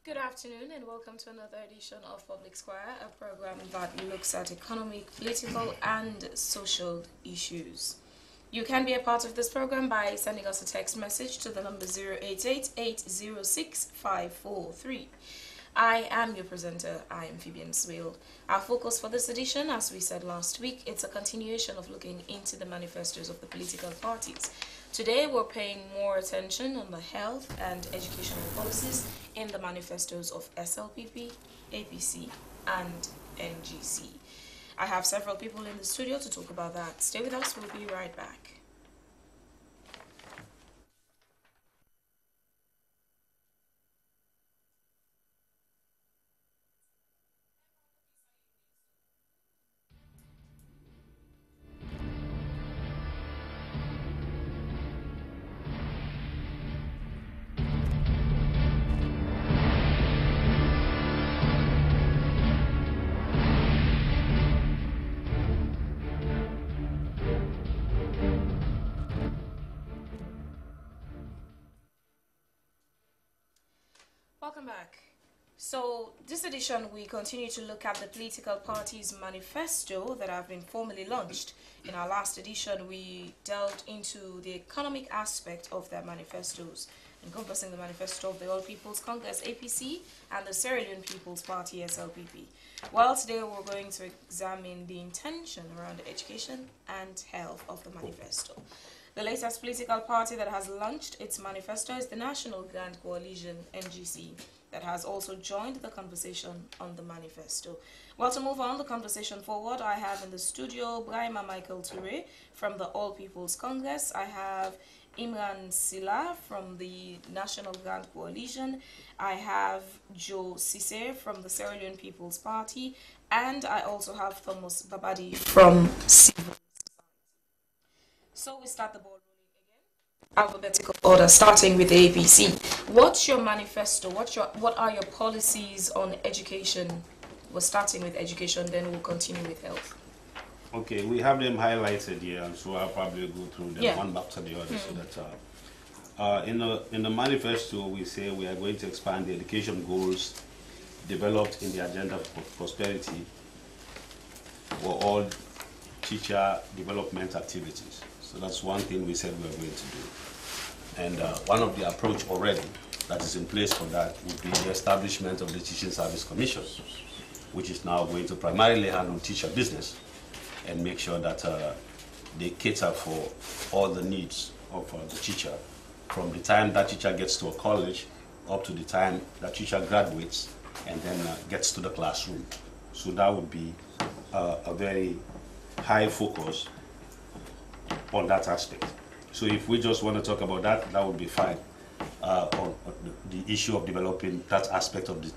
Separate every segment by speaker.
Speaker 1: Good afternoon and welcome to another edition of Public Square, a program that looks at economic, political and social issues. You can be a part of this program by sending us a text message to the number 088-806-543. I am your presenter, I am Phoebian Swale. Our focus for this edition, as we said last week, it's a continuation of looking into the manifestos of the political parties. Today we're paying more attention on the health and educational policies in the manifestos of SLPP, APC and NGC. I have several people in the studio to talk about that. Stay with us, we'll be right back. Welcome back. So this edition we continue to look at the political parties' manifesto that have been formally launched. In our last edition we delved into the economic aspect of their manifestos, encompassing the manifesto of the All People's Congress APC and the Sierra Leone People's Party SLPP. Well, today we're going to examine the intention around the education and health of the manifesto. The latest political party that has launched its manifesto is the National Grand Coalition, NGC, that has also joined the conversation on the manifesto. Well, to move on the conversation forward, I have in the studio Brahima Michael Toure from the All People's Congress. I have Imran Silla from the National Grand Coalition. I have Joe Cisse from the Sierra Leone People's Party. And I also have Thomas Babadi from Civil. So we start the ball rolling again. Alphabetical order, starting with the APC. What's your manifesto? What are your policies on education? We're starting with education, then we'll continue with health.
Speaker 2: Okay, we have them highlighted here, and so I'll probably go through them one after the other. So that in the manifesto we say we are going to expand the education goals developed in the agenda for prosperity for all teacher development activities. So that's one thing we said we are going to do. And one of the approach already that is in place for that would be the establishment of the Teaching Service Commission, which is now going to primarily handle teacher business and make sure that they cater for all the needs of the teacher from the time that teacher gets to a college up to the time that teacher graduates and then gets to the classroom. So that would be a very high focus on that aspect. So if we just want to talk about that, that would be fine on the issue of developing that aspect of the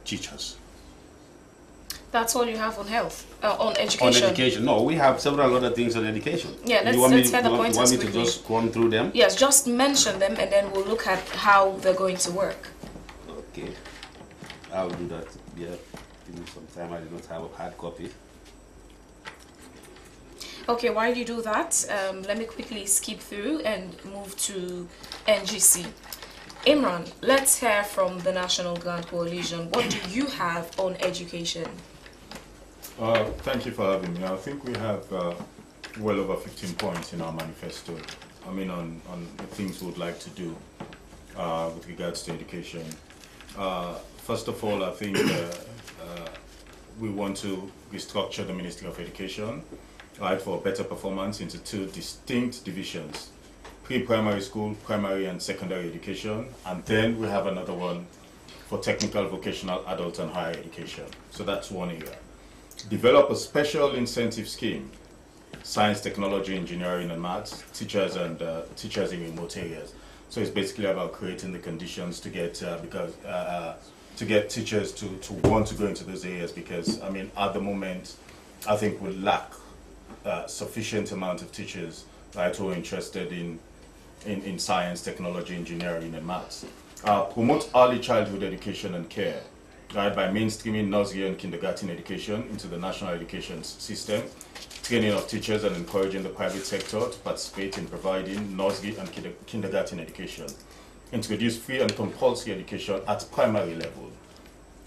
Speaker 2: teachers.
Speaker 1: That's all you have on health, on education?
Speaker 2: On education. No, we have several other things on education.
Speaker 1: Yeah, let's hear the points.
Speaker 2: You want me to just run through them?
Speaker 1: Yes, just mention them and then we'll look at how they're going to work.
Speaker 2: Okay, I'll do that. Yeah, give me some time. I did not have a hard copy.
Speaker 1: Okay, while you do that, let me quickly skip through and move to NGC. Imran, let's hear from the National Grand Coalition. What do you have on education?
Speaker 3: Thank you for having me. I think we have well over 15 points in our manifesto. I mean, on the things we would like to do with regards to education. First of all, I think we want to restructure the Ministry of Education, right, for better performance into two distinct divisions: pre-primary school, primary and secondary education, and then we have another one for technical, vocational, adult and higher education. So that's one area. Develop a special incentive scheme: science, technology, engineering and maths, teachers and teachers in remote areas. So it's basically about creating the conditions to get to get teachers to want to go into those areas, because I mean at the moment I think we lack sufficient amount of teachers, right, who are interested in science, technology, engineering and maths. Promote early childhood education and care, right, by mainstreaming nursery and kindergarten education into the national education system, training of teachers and encouraging the private sector to participate in providing nursery and kindergarten education. introduce free and compulsory education at primary level,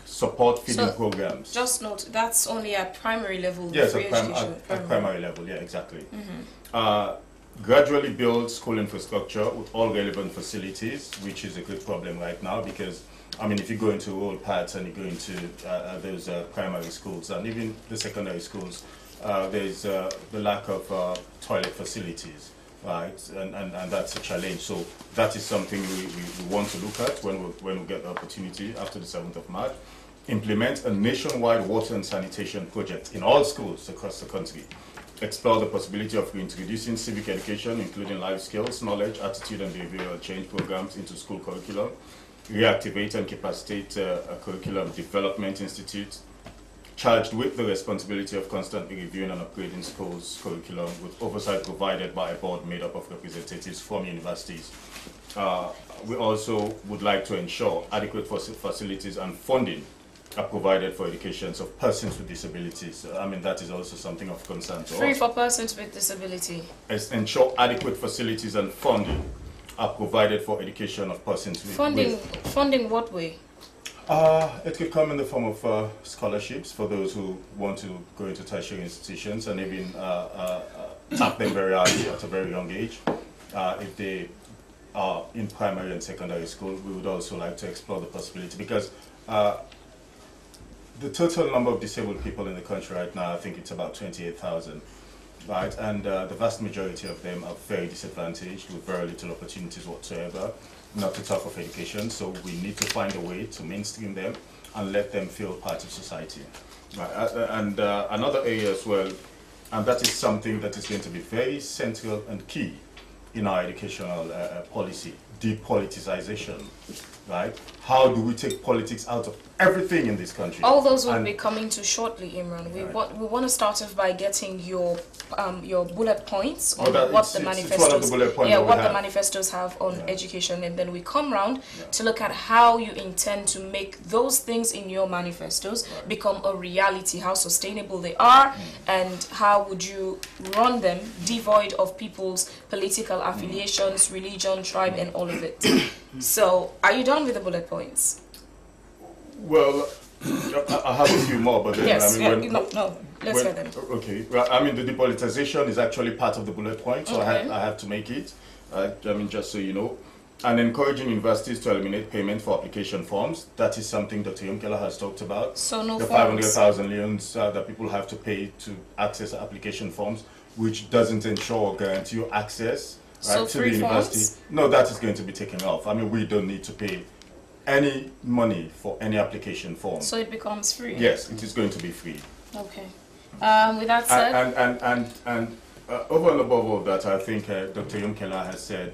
Speaker 3: support feeding programs.
Speaker 1: Just note, that's only at primary level.
Speaker 3: Yes,
Speaker 1: free education.
Speaker 3: at primary level, yeah, exactly. Gradually build school infrastructure with all relevant facilities, which is a good problem right now because, I mean, if you go into rural parts and you go into those primary schools and even the secondary schools, there's the lack of toilet facilities, right? And that's a challenge. So that is something we want to look at when we get the opportunity after the 7th of March. Implement a nationwide water and sanitation project in all schools across the country. Explore the possibility of reintroducing civic education, including life skills, knowledge, attitude, and behavioral change programs into school curriculum. Reactivate and capacitate a curriculum development institute charged with the responsibility of constantly reviewing and upgrading schools' curriculum with oversight provided by a board made up of representatives from universities. We also would like to ensure adequate facilities and funding are provided for educations of persons with disabilities. I mean, that is also something of concern to us.
Speaker 1: Free for persons with disability.
Speaker 3: Ensure adequate facilities and funding are provided for education of persons with...
Speaker 1: Funding what way?
Speaker 3: It could come in the form of scholarships for those who want to go into tertiary institutions and even tap them very early at a very young age. If they are in primary and secondary school, we would also like to explore the possibility because the total number of disabled people in the country right now, I think it's about 28,000, right? And the vast majority of them are very disadvantaged with very little opportunities whatsoever, not the top of education. So we need to find a way to mainstream them and let them feel part of society. Right? And another area as well, and that is something that is going to be very central and key in our educational policy, depoliticization, right? How do we take politics out of everything in this country?
Speaker 1: All those will be coming to shortly, Imran. We want to start off by getting your bullet points on what the manifestos, the manifestos have on education, and then we come round to look at how you intend to make those things in your manifestos become a reality, how sustainable they are, and how would you run them devoid of people's political affiliations, religion, tribe, and all of it. So, are you done with the bullet points?
Speaker 3: Well, I have a few more, but then
Speaker 1: yes,
Speaker 3: I mean,
Speaker 1: let's get them.
Speaker 3: Okay, well, I mean, the depoliticization is actually part of the bullet point, so I have to make it. I mean, just so you know, and encouraging universities to eliminate payment for application forms. That is something Dr. Yomkela has talked about.
Speaker 1: So no
Speaker 3: the 500,000 leons that people have to pay to access application forms, which doesn't ensure or guarantee you access to the university. Forms? No, that is going to be taken off. I mean, we don't need to pay any money for any application form.
Speaker 1: So it becomes free?
Speaker 3: Yes, it is going to be free.
Speaker 1: Okay. With that said...
Speaker 3: And over and above all that, I think Dr. Yomkela has said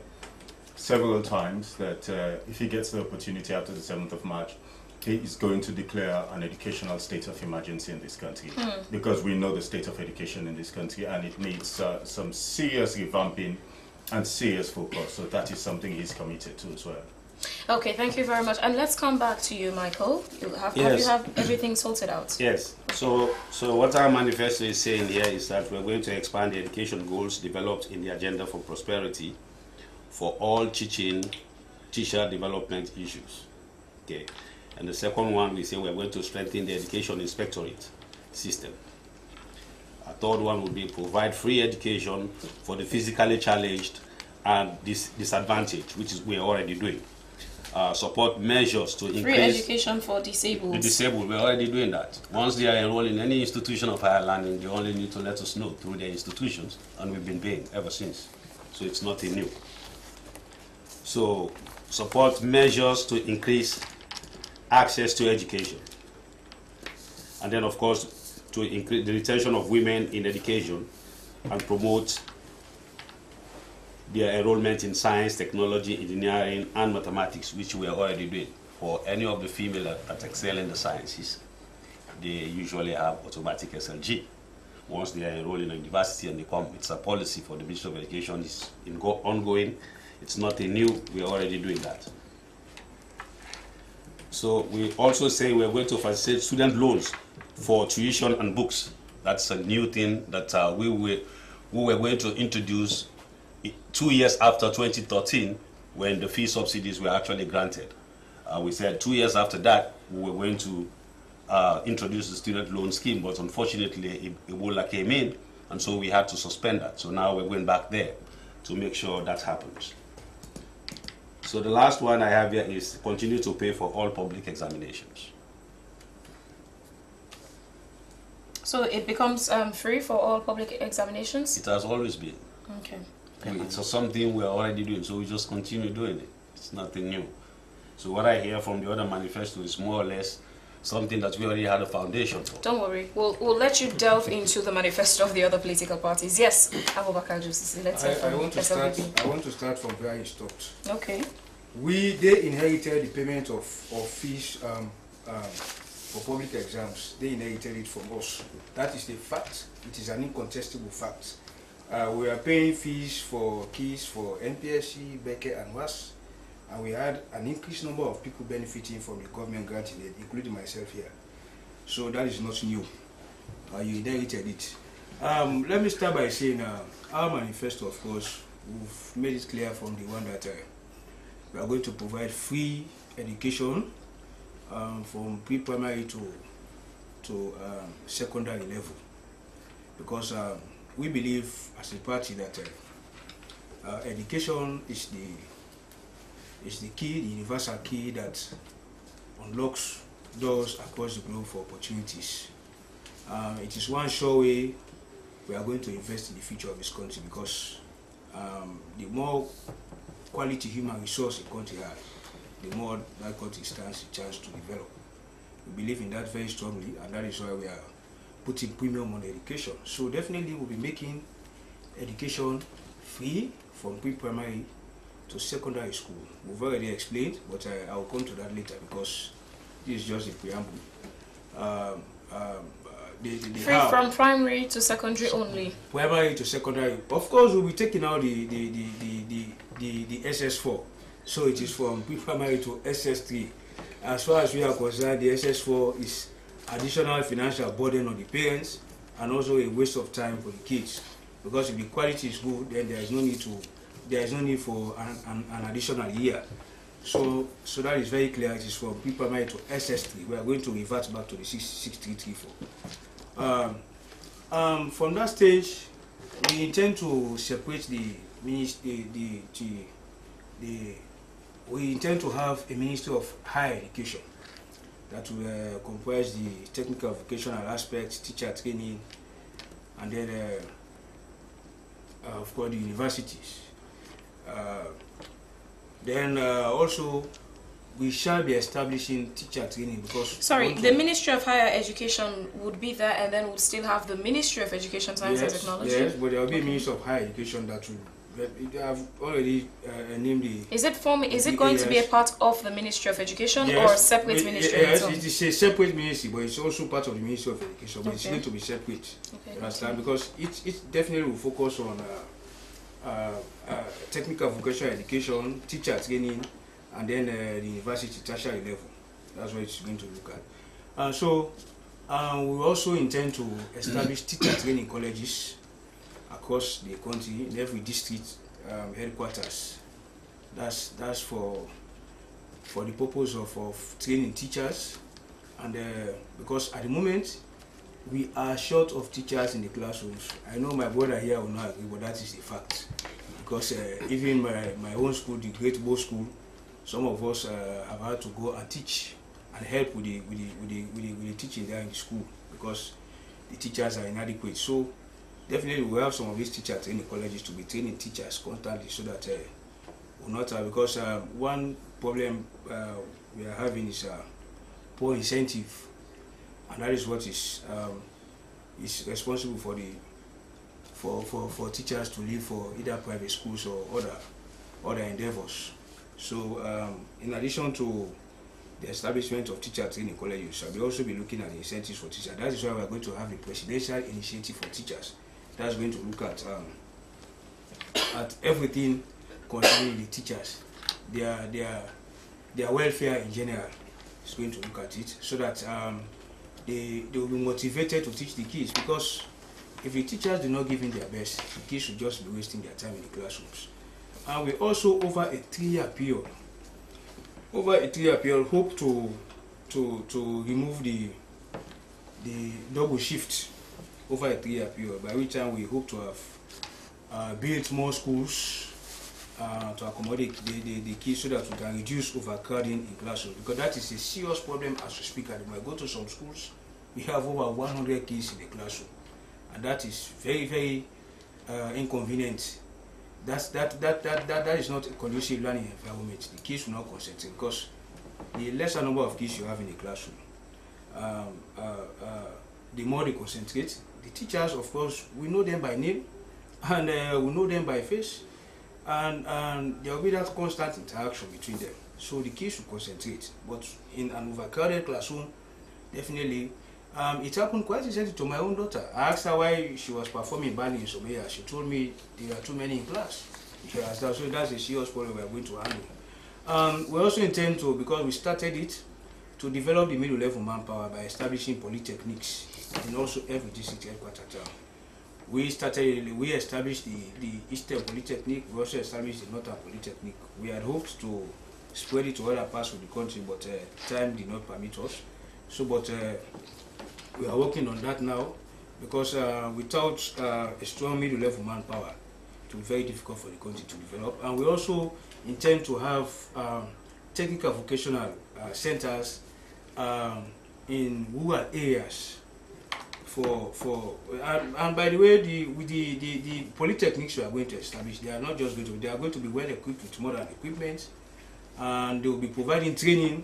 Speaker 3: several times that if he gets the opportunity after the 7th of March, he is going to declare an educational state of emergency in this country because we know the state of education in this country and it needs some serious revamping and serious focus. So that is something he's committed to as well.
Speaker 1: Okay, thank you very much. And let's come back to you, Michael. Have you have everything sorted out?
Speaker 2: Yes. So what our manifesto is saying here is that we're going to expand the education goals developed in the Agenda for Prosperity for all teacher development issues. Okay. And the second one, we say we're going to strengthen the education inspectorate system. A third one would be provide free education for the physically challenged and disadvantaged, which is we're already doing. Support measures to increase...
Speaker 1: Free education for disabled.
Speaker 2: The disabled, we're already doing that. Once they are enrolled in any institution of higher learning, they only need to let us know through their institutions, and we've been paying ever since. So it's nothing new. So support measures to increase access to education. And then, of course, to increase the retention of women in education and promote their enrollment in science, technology, engineering, and mathematics, which we are already doing. For any of the females that excel in the sciences, they usually have automatic SLG. Once they are enrolled in a university and they come, it's a policy for the Ministry of Education. It's ongoing. It's nothing new. We are already doing that. So we also say we're going to facilitate student loans for tuition and books. That's a new thing that we were going to introduce 2 years after 2013 when the fee subsidies were actually granted. We said 2 years after that, we were going to introduce the student loan scheme, but unfortunately, Ebola came in, and so we had to suspend that. So now we're going back there to make sure that happens. So the last one I have here is continue to pay for all public examinations.
Speaker 1: So it becomes free for all public examinations?
Speaker 2: It has always been.
Speaker 1: Okay.
Speaker 2: It's something we're already doing, so we just continue doing it. It's nothing new. So what I hear from the other manifesto is more or less something that we already had a foundation for.
Speaker 1: Don't worry, we'll let you delve into the manifesto of the other political parties. Yes, Abubakar Jusisi, let's hear from
Speaker 4: I want to start from where you stopped.
Speaker 1: Okay.
Speaker 4: They inherited the payment of fees for public exams. They inherited it from us. That is the fact. It is an incontestable fact. We are paying fees for keys for NPSC, Becker, and WAS. And we had an increased number of people benefiting from the government grant in it, including myself here. So that is not new. You inherited it. Let me start by saying our manifesto, of course, we've made it clear from the one that we are going to provide free education from pre-primary to secondary level. Because we believe as a party that education is the key, the universal key that unlocks doors across the globe for opportunities. It is one sure way we are going to invest in the future of this country, because the more quality human resource a country has, the more that country stands a chance to develop. We believe in that very strongly, and that is why we are putting premium on education. So definitely we'll be making education free from pre-primary to secondary school. We've already explained, but I will come to that later because this is just a preamble.
Speaker 1: Free from primary to secondary only.
Speaker 4: Primary to secondary. Of course, we'll be taking out the SS4. So it is from pre-primary to SS3. As far as we are concerned, the SS4 is additional financial burden on the parents and also a waste of time for the kids. Because if the quality is good, then there is no need for an additional year. So that is very clear. It is from pre-primary to SS3. We are going to revert back to the 6334. From that stage, we intend to separate we intend to have a Ministry of Higher Education that will comprise the technical vocational aspects, teacher training, and then of course the universities. Then also we shall be establishing teacher training because...
Speaker 1: Sorry, the Ministry of Higher Education would be there, and then we'll still have the Ministry of Education, Science and Technology?
Speaker 4: Yes, but there will be a Ministry of Higher Education that will... I've already named the...
Speaker 1: Is it going to be a part of the Ministry of Education or a separate ministry?
Speaker 4: Yes, it is a separate ministry, but it's also part of the Ministry of Education, but it's going to be separate. Okay. Understand? Because it definitely will focus on technical vocational education, teacher training, and then the university tertiary level. That's what it's going to look at. So we also intend to establish teacher training colleges across the country in every district headquarters. That's for the purpose of training teachers, and because at the moment we are short of teachers in the classrooms. I know my brother here will not agree, but that is a fact. Because even my own school, the Great Bow School, some of us have had to go and teach and help with the teaching there in the school because the teachers are inadequate. So definitely we have some of these teacher training colleges to be training teachers constantly so that we'll not have, because one problem we are having is poor incentive, and that is what is responsible for the for teachers to leave for either private schools or other endeavors. So in addition to the establishment of teacher training colleges, we'll also be looking at the incentives for teachers. That is why we are going to have a presidential initiative for teachers. That's going to look at everything concerning the teachers, their welfare in general. Is going to look at it so that they will be motivated to teach the kids, because if the teachers do not give in their best, the kids should just be wasting their time in the classrooms. and we also over a 3-year period. Over a 3-year period, hope to remove the double shift over a 3-year period, by which time we hope to have built more schools to accommodate the kids so that we can reduce overcrowding in classrooms, because that is a serious problem as we speak. And when I go to some schools, we have over 100 kids in the classroom, and that is very, very inconvenient. That is not a conducive learning environment. The kids will not concentrate, because the lesser number of kids you have in the classroom, the more they concentrate. The teachers, of course, we know them by name, and we know them by face, and there will be that constant interaction between them. So the kids will concentrate. But in an overcrowded classroom, definitely, it happened quite recently to my own daughter. I asked her why she was performing badly in some areas. She told me there are too many in class. So that's a serious problem we are going to handle. We also intend to, because we started it, to develop the middle level manpower by establishing polytechnics in also every district headquarters town. We established the Eastern Polytechnic. We also established the Northern Polytechnic. We had hoped to spread it to other parts of the country, but time did not permit us. So, but we are working on that now, because without a strong middle level manpower, it will be very difficult for the country to develop. And we also intend to have technical vocational centers in rural areas. And by the way, the polytechnics we are going to establish, they are not just going to, they are going to be well equipped with modern equipment, and they will be providing training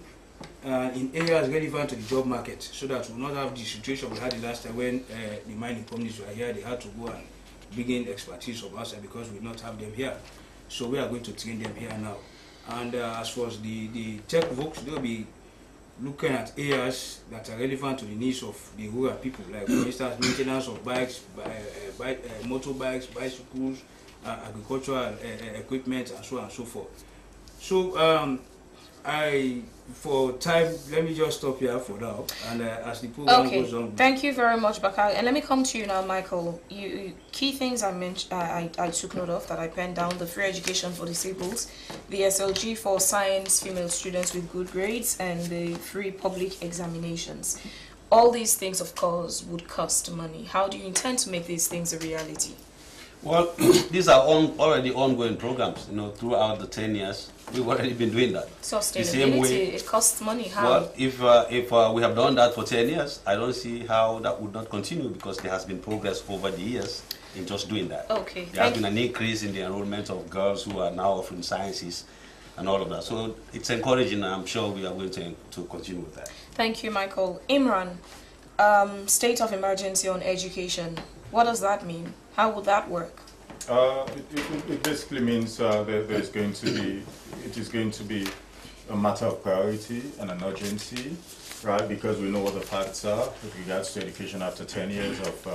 Speaker 4: in areas relevant to the job market, so that we will not have the situation we had the last time when the mining companies were here. They had to go and bring in expertise from outside because we did not have them here. So we are going to train them here now. And as far as the tech folks, they will be looking at areas that are relevant to the needs of the rural people, like for instance maintenance of bikes, motorbikes, bicycles, agricultural equipment, and so on and so forth. So for time, let me just stop here for now, and as the program goes on.
Speaker 1: Thank you very much, Bakari. And let me come to you now, Michael. You key things I mentioned, I took note of, that I penned down: the free education for disabled, the SLG for science female students with good grades, and the free public examinations. All these things, of course, would cost money. How do you intend to make these things a reality?
Speaker 2: Well, these are already ongoing programs. You know, throughout the 10 years, we've already been doing that.
Speaker 1: Sustainability,
Speaker 2: the same way,
Speaker 1: it costs money. How?
Speaker 2: Well, if we have done that for 10 years, I don't see how that would not continue, because there has been progress over the years in just doing that.
Speaker 1: Okay.
Speaker 2: There has been an increase in the enrollment of girls who are now offering sciences and all of that. So it's encouraging, and I'm sure we are going to continue with that.
Speaker 1: Thank you, Michael. Imran, state of emergency on education. What does that mean? How would that work?
Speaker 3: It basically means it is going to be a matter of priority and an urgency, right? Because we know what the facts are with regards to education after 10 years of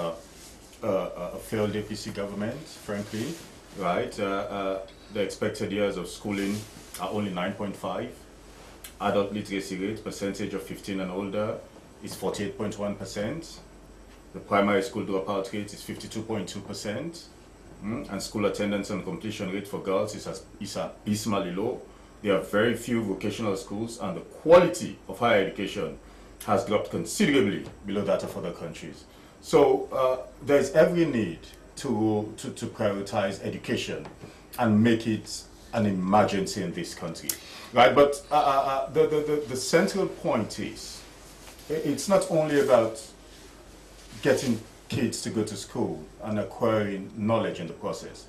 Speaker 3: a failed APC government, frankly, right? The expected years of schooling are only 9.5. Adult literacy rate, percentage of 15 and older, is 48.1%. The primary school dropout rate is 52.2%, and school attendance and completion rate for girls is abysmally low. There are very few vocational schools, and the quality of higher education has dropped considerably below that of other countries. So there's every need to prioritize education and make it an emergency in this country, right? But the central point is, it's not only about getting kids to go to school and acquiring knowledge in the process.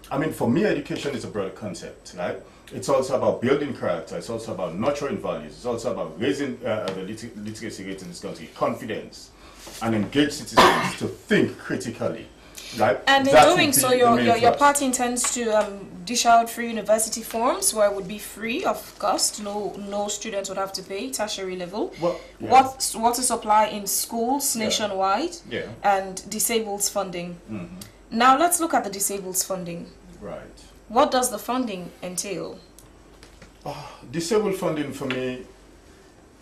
Speaker 3: I mean, for me, education is a broad concept, right? It's also about building character. It's also about nurturing values. It's also about raising the literacy rate in this country, confidence, and engage citizens to think critically, right?
Speaker 1: And in doing so, your party intends to dish out free university forms, where it would be free of cost. No students would have to pay, tertiary level.
Speaker 3: Well, yeah.
Speaker 1: Water supply in schools nationwide,
Speaker 3: yeah.
Speaker 1: And disabled funding.
Speaker 3: Mm-hmm.
Speaker 1: Now let's look at the disabled funding.
Speaker 3: Right.
Speaker 1: What does the funding entail?
Speaker 3: Disabled funding for me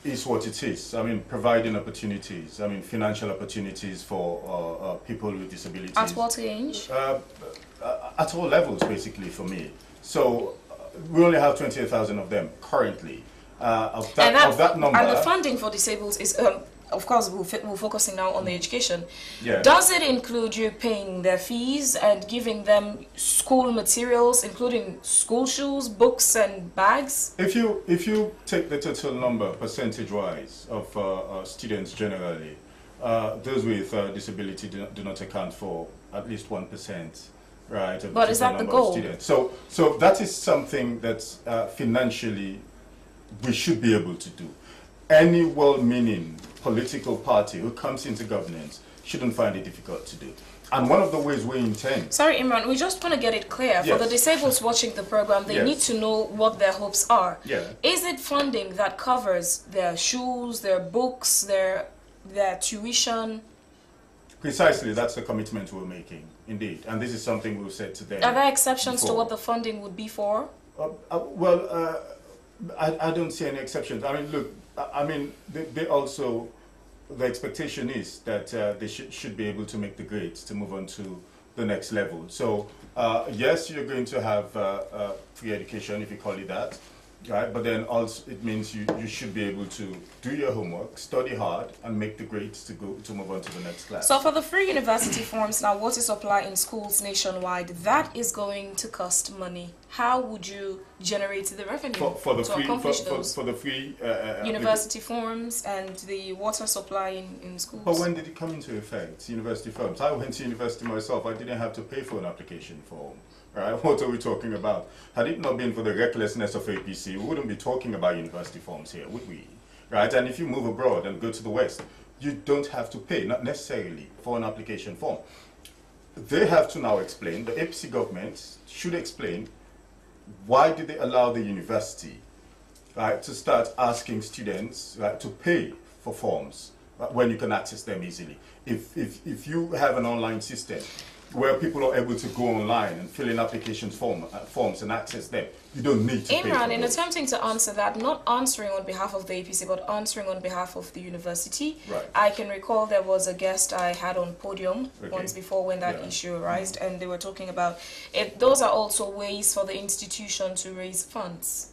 Speaker 3: is what it is. I mean, providing opportunities. I mean, financial opportunities for people with disabilities.
Speaker 1: At what age?
Speaker 3: At all levels, basically, for me. So we only have 28,000 of them currently. Of that number.
Speaker 1: And the funding for disabled is, of course, we're focusing now on the education.
Speaker 3: Yeah.
Speaker 1: Does it include you paying their fees and giving them school materials, including school shoes, books, and bags?
Speaker 3: If you take the total number, percentage-wise, of students generally, those with disability do not account for at least 1%. Right,
Speaker 1: but is that the goal?
Speaker 3: So that is something that financially we should be able to do. Any well-meaning political party who comes into governance shouldn't find it difficult to do. And one of the ways we intend...
Speaker 1: Sorry, Imran, we just want to get it clear.
Speaker 3: Yes.
Speaker 1: For the disabled watching the program, they
Speaker 3: Yes.
Speaker 1: need to know what their hopes are.
Speaker 3: Yeah.
Speaker 1: Is it funding that covers their shoes, their books, their tuition?
Speaker 3: Precisely, that's the commitment we're making, indeed. And this is something we've said to them.
Speaker 1: Are there exceptions
Speaker 3: before.
Speaker 1: to what the funding would be for?
Speaker 3: I don't see any exceptions. I mean, look, they also, the expectation is that they should be able to make the grades to move on to the next level. So, yes, you're going to have free education, if you call it that, right? But then also it means you should be able to do your homework, study hard, and make the grades to move on to the next class.
Speaker 1: So for the free university forms, now water supply in schools nationwide, that is going to cost money. How would you generate the revenue
Speaker 3: for the
Speaker 1: to
Speaker 3: free,
Speaker 1: accomplish those?
Speaker 3: For the free
Speaker 1: university forms and the water supply in schools.
Speaker 3: But when did it come into effect, university forms? I went to university myself. I didn't have to pay for an application form. Right? What are we talking about? Had it not been for the recklessness of APC, we wouldn't be talking about university forms here, would we? Right? And if you move abroad and go to the West, you don't have to pay, not necessarily, for an application form. They have to now explain, the APC government should explain, why did they allow the university, right, to start asking students, right, to pay for forms when you can access them easily? If you have an online system where people are able to go online and fill in forms and access them, you don't need to pay for
Speaker 1: Imran, in
Speaker 3: those.
Speaker 1: attempting to answer that, not answering on behalf of the APC, but answering on behalf of the university,
Speaker 3: Right.
Speaker 1: I can recall there was a guest I had on podium
Speaker 3: Okay.
Speaker 1: once before when that
Speaker 3: Yeah.
Speaker 1: issue arose, and they were talking about if those are also ways for the institution to raise funds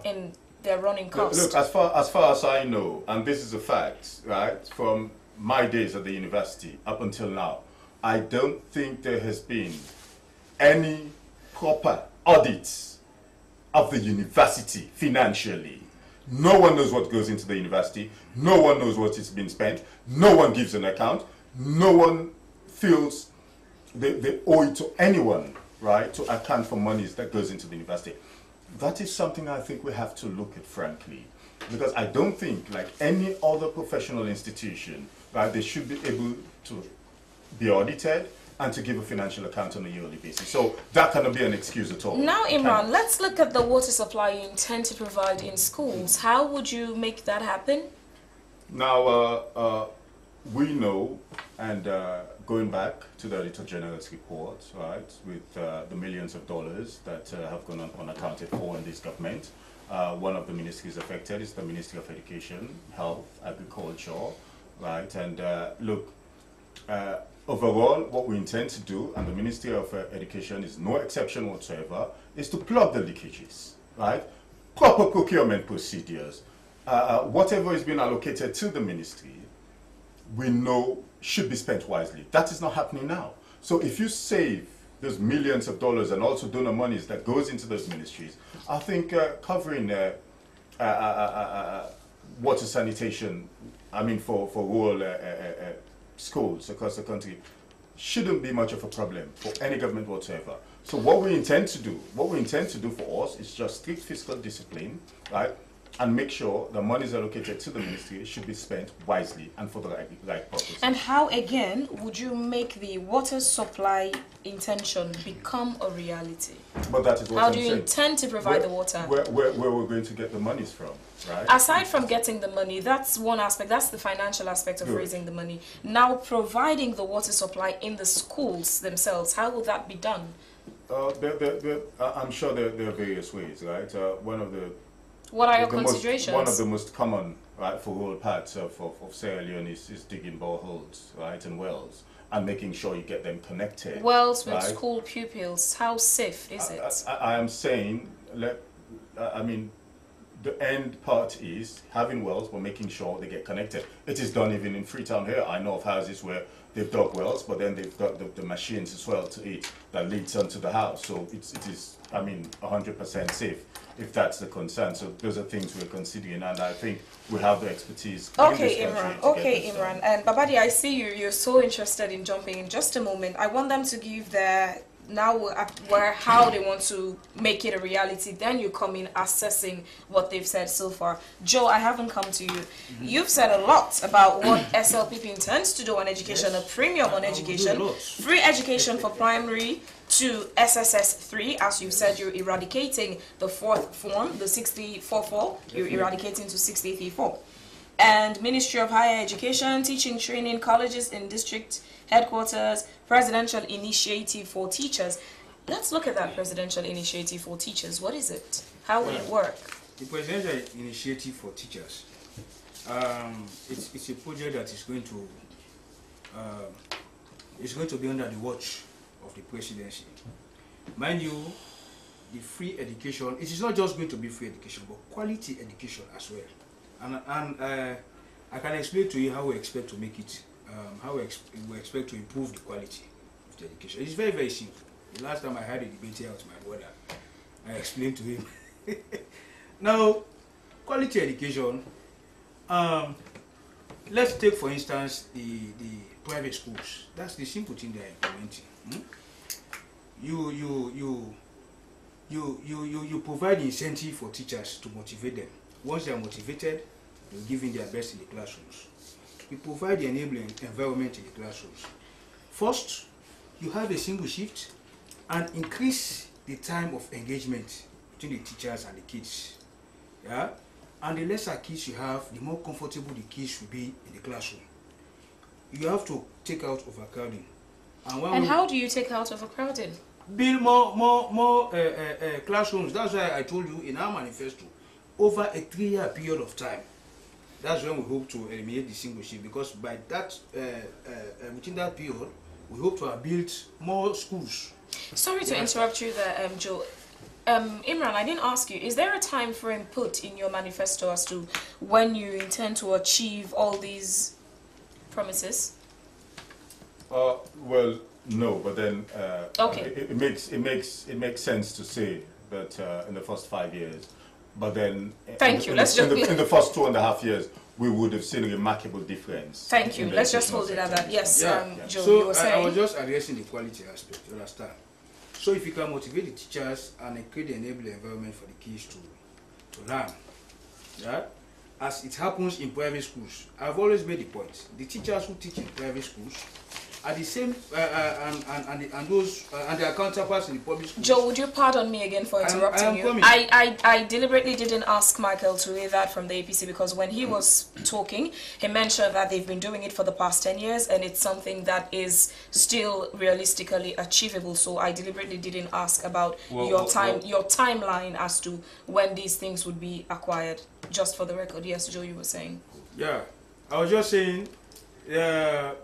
Speaker 1: in their running costs.
Speaker 3: Look, as far as I know, and this is a fact, right, from my days at the university up until now, I don't think there has been any proper audits of the university financially. No one knows what goes into the university. No one knows what is being spent. No one gives an account. No one feels they owe it to anyone, right, to account for monies that goes into the university. That is something I think we have to look at, frankly, because I don't think, like any other professional institution, right, they should be able to be audited and to give a financial account on a yearly basis. So that cannot be an excuse at all.
Speaker 1: Now, Imran, let's look at the water supply you intend to provide in schools. How would you make that happen?
Speaker 3: Now, we know, and going back to the Auditor General's report, right, with the millions of dollars that have gone unaccounted for in this government, one of the ministries affected is the Ministry of Education, Health, Agriculture, right, and look, overall, what we intend to do, and the Ministry of Education is no exception whatsoever, is to plug the leakages, right? Proper procurement procedures. Whatever is being allocated to the ministry, we know should be spent wisely. That is not happening now. So if you save those millions of dollars and also donor monies that goes into those ministries, I think covering water sanitation, I mean for rural schools across the country, shouldn't be much of a problem for any government whatsoever. So what we intend to do for us is just strict fiscal discipline, right? And make sure the monies allocated to the ministry should be spent wisely and for the right purpose.
Speaker 1: And how, again, would you make the water supply intention become a reality?
Speaker 3: But that is what
Speaker 1: How
Speaker 3: I'm
Speaker 1: do you
Speaker 3: saying.
Speaker 1: intend to provide the water?
Speaker 3: Where we're going to get the monies from, right?
Speaker 1: Aside from getting the money, that's one aspect, that's the financial aspect of
Speaker 3: Good.
Speaker 1: raising the money. Now, providing the water supply in the schools themselves, how will that be done?
Speaker 3: I'm sure there are various ways, right? One of the
Speaker 1: What are your
Speaker 3: the
Speaker 1: considerations?
Speaker 3: One of the most common, right, for rural parts of Sierra Leone is digging boreholes, right, and wells, and making sure you get them connected.
Speaker 1: Wells with
Speaker 3: right?
Speaker 1: school pupils, how safe is it?
Speaker 3: I am saying, I mean, the end part is having wells, but making sure they get connected. It is done even in Freetown here. I know of houses where they've dug wells, but then they've got the machines as well to it that leads onto the house. So it is, I mean, 100% safe, if that's the concern. So those are things we're considering, and I think we have the expertise.
Speaker 1: Okay, Imran. Okay, Imran. And Babadi, I see you're so interested in jumping in just a moment. I want them to give their how they want to make it a reality. Then you come in assessing what they've said so far. Joe, I haven't come to you. You've said a lot about what SLPP intends to do on education, a premium on education, free education for primary to SSS 3. As you said, you're eradicating the fourth form, the 64-4, you're eradicating to 63-4. And Ministry of Higher Education, teaching, training, colleges in district headquarters, presidential initiative for teachers. Let's look at that presidential initiative for teachers. What is it? How will it work?
Speaker 4: The presidential initiative for teachers, it's a project that is going to be under the watch of the presidency. Mind you, the free education, it is not just going to be free education, but quality education as well. And I can explain to you how we expect to make it, how we expect to improve the quality of the education. It's very, very simple. The last time I had a debate here with my brother, I explained to him. Now, quality education, let's take for instance the private schools. That's the simple thing they are implementing. You provide incentive for teachers to motivate them. Once they are motivated, you're giving their best in the classrooms. You provide the enabling environment in the classrooms. First, you have a single shift and increase the time of engagement between the teachers and the kids. Yeah? And the lesser kids you have, the more comfortable the kids will be in the classroom. You have to take out overcrowding.
Speaker 1: And how do you take out overcrowding?
Speaker 4: Build more classrooms. That's why I told you in our manifesto, over a 3-year period of time, that's when we hope to eliminate the single shift, because by that, within that period, we hope to have built more schools.
Speaker 1: Sorry to interrupt you there, Joe. Imran, I didn't ask you, is there a time frame put in your manifesto as to when you intend to achieve all these promises?
Speaker 3: Well, no, but then
Speaker 1: okay.
Speaker 3: it makes sense to say that in the first 5 years. But then, in the first 2.5 years, we would have seen a remarkable difference.
Speaker 1: Thank you. Let's just hold it at that. Yes, Joe,
Speaker 4: so
Speaker 1: you were saying.
Speaker 4: I was just addressing the quality aspect, you understand? So if you can motivate the teachers and create the enabling environment for the kids to learn, yeah? As it happens in private schools, I've always made the point, the teachers who teach in private schools are the same, and their counterparts in the public schools.
Speaker 1: Joe, would you pardon me again for interrupting you? I deliberately didn't ask Michael to hear that from the APC, because when he was talking, he mentioned that they've been doing it for the past 10 years and it's something that is still realistically achievable. So I deliberately didn't ask about your timeline as to when these things would be acquired. Just for the record, yes, Joe, you were saying.
Speaker 4: Yeah, I was just saying,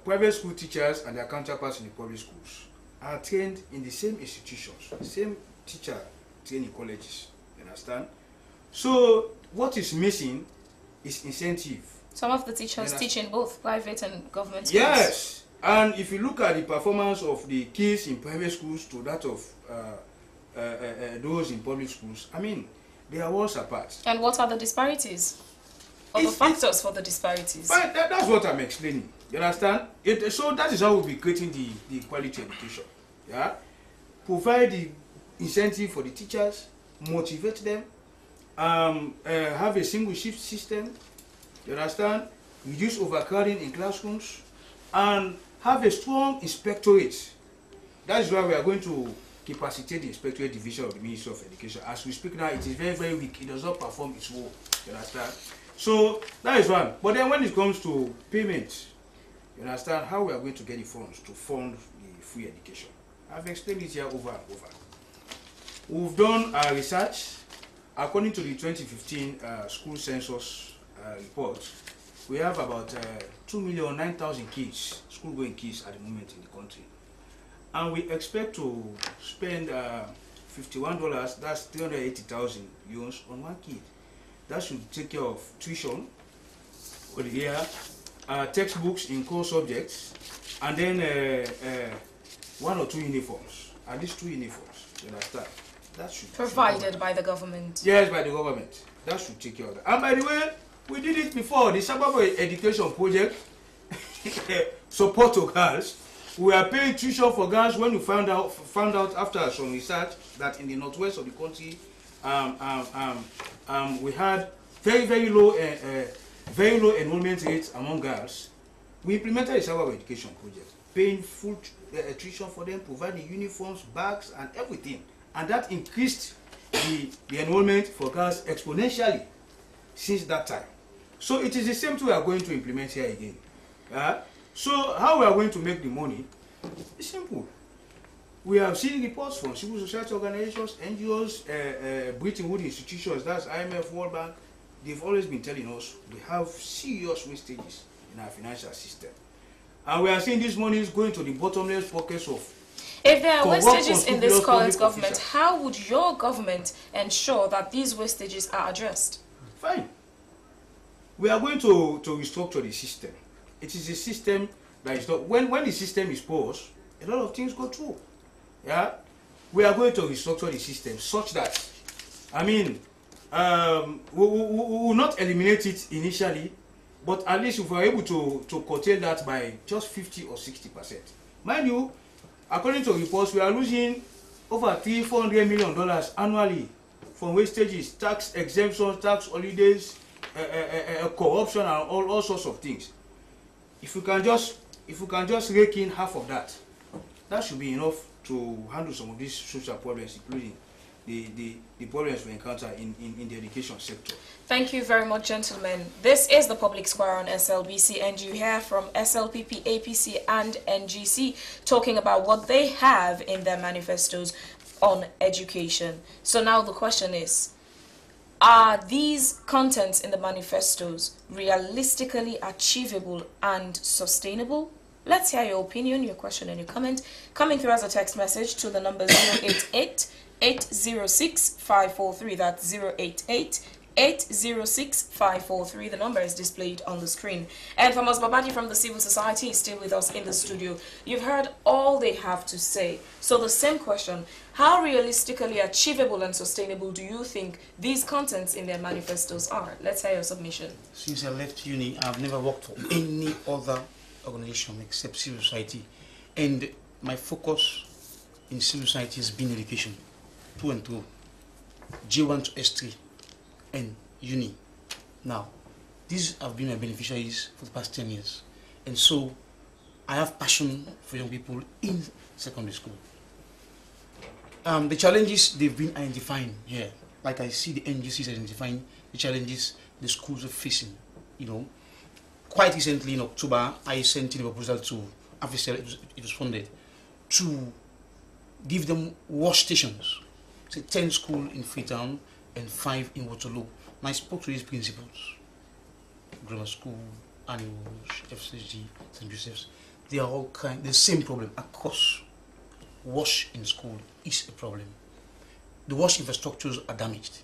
Speaker 4: private school teachers and their counterparts in the public schools are trained in the same institutions, same teacher training colleges, you understand? So what is missing is incentive.
Speaker 1: Some of the teachers teach in both private and government schools.
Speaker 4: Yes, and if you look at the performance of the kids in private schools to that of those in public schools, I mean, they are worlds apart.
Speaker 1: And what are the disparities? Or the factors for the disparities?
Speaker 4: But that's what I'm explaining. You understand? So that is how we'll be creating the quality education. Yeah? Provide the incentive for the teachers, motivate them, have a single shift system. You understand? Reduce overcrowding in classrooms, and have a strong inspectorate. That is why we are going to capacitate the inspectorate division of the Ministry of Education. As we speak now, it is very, very weak. It does not perform its role. You understand? So that is one. But then when it comes to payment, you understand how we are going to get the funds to fund the free education. I've explained it here over and over. We've done our research, according to the 2015 school census report, we have about 2,009,000 kids, school-going kids at the moment in the country. And we expect to spend $51, that's 380,000 euros on one kid. That should take care of tuition for the year, textbooks in core subjects, and then 1 or 2 uniforms, at least 2 uniforms. You understand? That should
Speaker 1: provided by the government.
Speaker 4: Yes, by the government. That should take care of that. And by the way, we did it before. The Sababo Education Project, support to girls. We are paying tuition for girls when we found out after some research that in the northwest of the country, we had very low enrollment rates among girls. We implemented the Sababo Education Project, paying full tuition for them, providing uniforms, bags, and everything, and that increased the enrollment for girls exponentially since that time. So it is the same thing we are going to implement here again. So how we are going to make the money is simple. We have seen reports from civil society organizations, NGOs, Bretton Woods institutions, that's IMF, World Bank. They've always been telling us we have serious wastages in our financial system. And we are seeing these monies going to the bottomless pockets of.
Speaker 1: If there are wastages in this current government, how would your government ensure that these wastages are addressed?
Speaker 4: Fine. We are going to restructure the system. It is a system that is not, when the system is paused, a lot of things go through. Yeah? We are going to restructure the system such that, I mean, we will not eliminate it initially, but at least if we are able to curtail that by just 50 or 60%. Mind you, according to reports, we are losing over $300–400 million annually from wastages, tax exemptions, tax holidays, corruption, and all sorts of things. If we can just rake in half of that, that should be enough to handle some of these social problems, including the problems we encounter in the education sector.
Speaker 1: Thank you very much, gentlemen. This is the Public Square on SLBC, and you hear from SLPP, APC, and NGC talking about what they have in their manifestos on education. So now the question is, are these contents in the manifestos realistically achievable and sustainable? Let's hear your opinion, your question, and your comment coming through as a text message to the number 088-806-543. That's 088-806-543. The number is displayed on the screen. And Thomas Babati from the civil society is still with us in the studio. You've heard all they have to say. So the same question, how realistically achievable and sustainable do you think these contents in their manifestos are? Let's hear your submission.
Speaker 5: Since I left uni, I've never worked for any other organization except civil society. And my focus in civil society has been education, through and through, J1 to S3. And uni. Now, these have been my beneficiaries for the past 10 years. And so, I have passion for young people in secondary school. The challenges they've been identifying here, like I see the NGCs identifying the challenges the schools are facing. You know, quite recently in October, I sent in a proposal to AFICEL, it was funded, to give them wash stations. Say 10 schools in Freetown and 5 in Waterloo. And I spoke to these principals, grammar school, Annie Walsh, FCSG, St. Joseph's. They are all the same problem across. Wash in school is a problem. The wash infrastructures are damaged.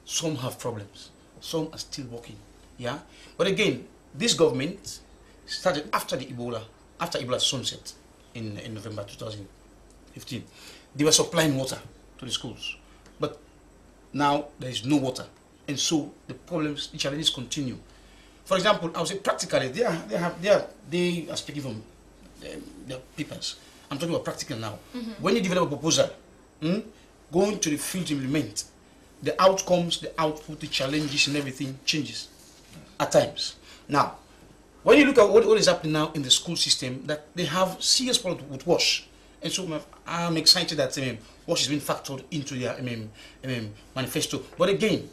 Speaker 5: Some have problems. Some are still working. Yeah? But again, this government started after Ebola sunset in November 2015. They were supplying water to the schools. But now there is no water. And so the problems, the challenges continue. For example, I would say practically, they are speaking from their papers. I'm talking about practical now. When you develop a proposal, going to the field to implement, the outcomes, the output, the challenges and everything changes at times. Now, when you look at what is happening now in the school system, that they have serious problems with WASH. And so I'm excited that WASH has been factored into their manifesto. But again,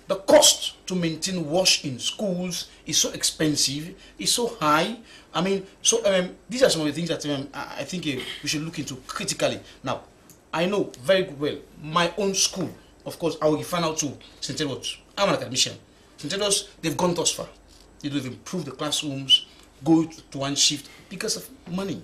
Speaker 5: the cost to maintain WASH in schools is so expensive, is so high. I mean, so these are some of the things that I think we should look into critically. Now, I know very well, my own school of course, I will refer now to St. Edward's. I'm an academician. St. Edward's, they've gone thus far. They've improved the classrooms, go to one shift because of money.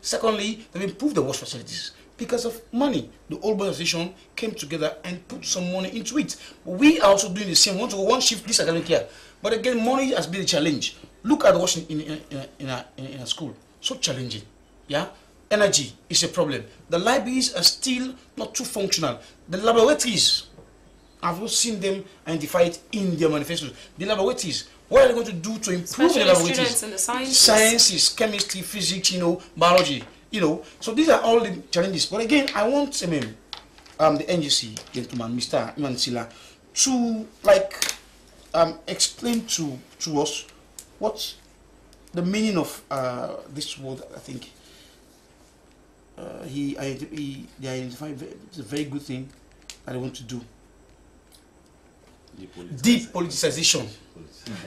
Speaker 5: Secondly, they've improved the wash facilities because of money. The old organization came together and put some money into it. We are also doing the same. We want to go one shift this academic year. But again, money has been a challenge. Look at the washing in a school. So challenging. Yeah? Energy is a problem. The libraries are still not too functional. The laboratories, I've not seen them identify it in their manifestos. The laboratories, what are they going to do to improve the laboratories?
Speaker 1: Students in the sciences.
Speaker 5: Sciences, chemistry, physics, biology, So these are all the challenges. But again, I want the NGC gentleman, Mr. Iman Sila, to explain to us what the meaning of this word. I think they identified it's a very good thing that they want to do. Depoliticization.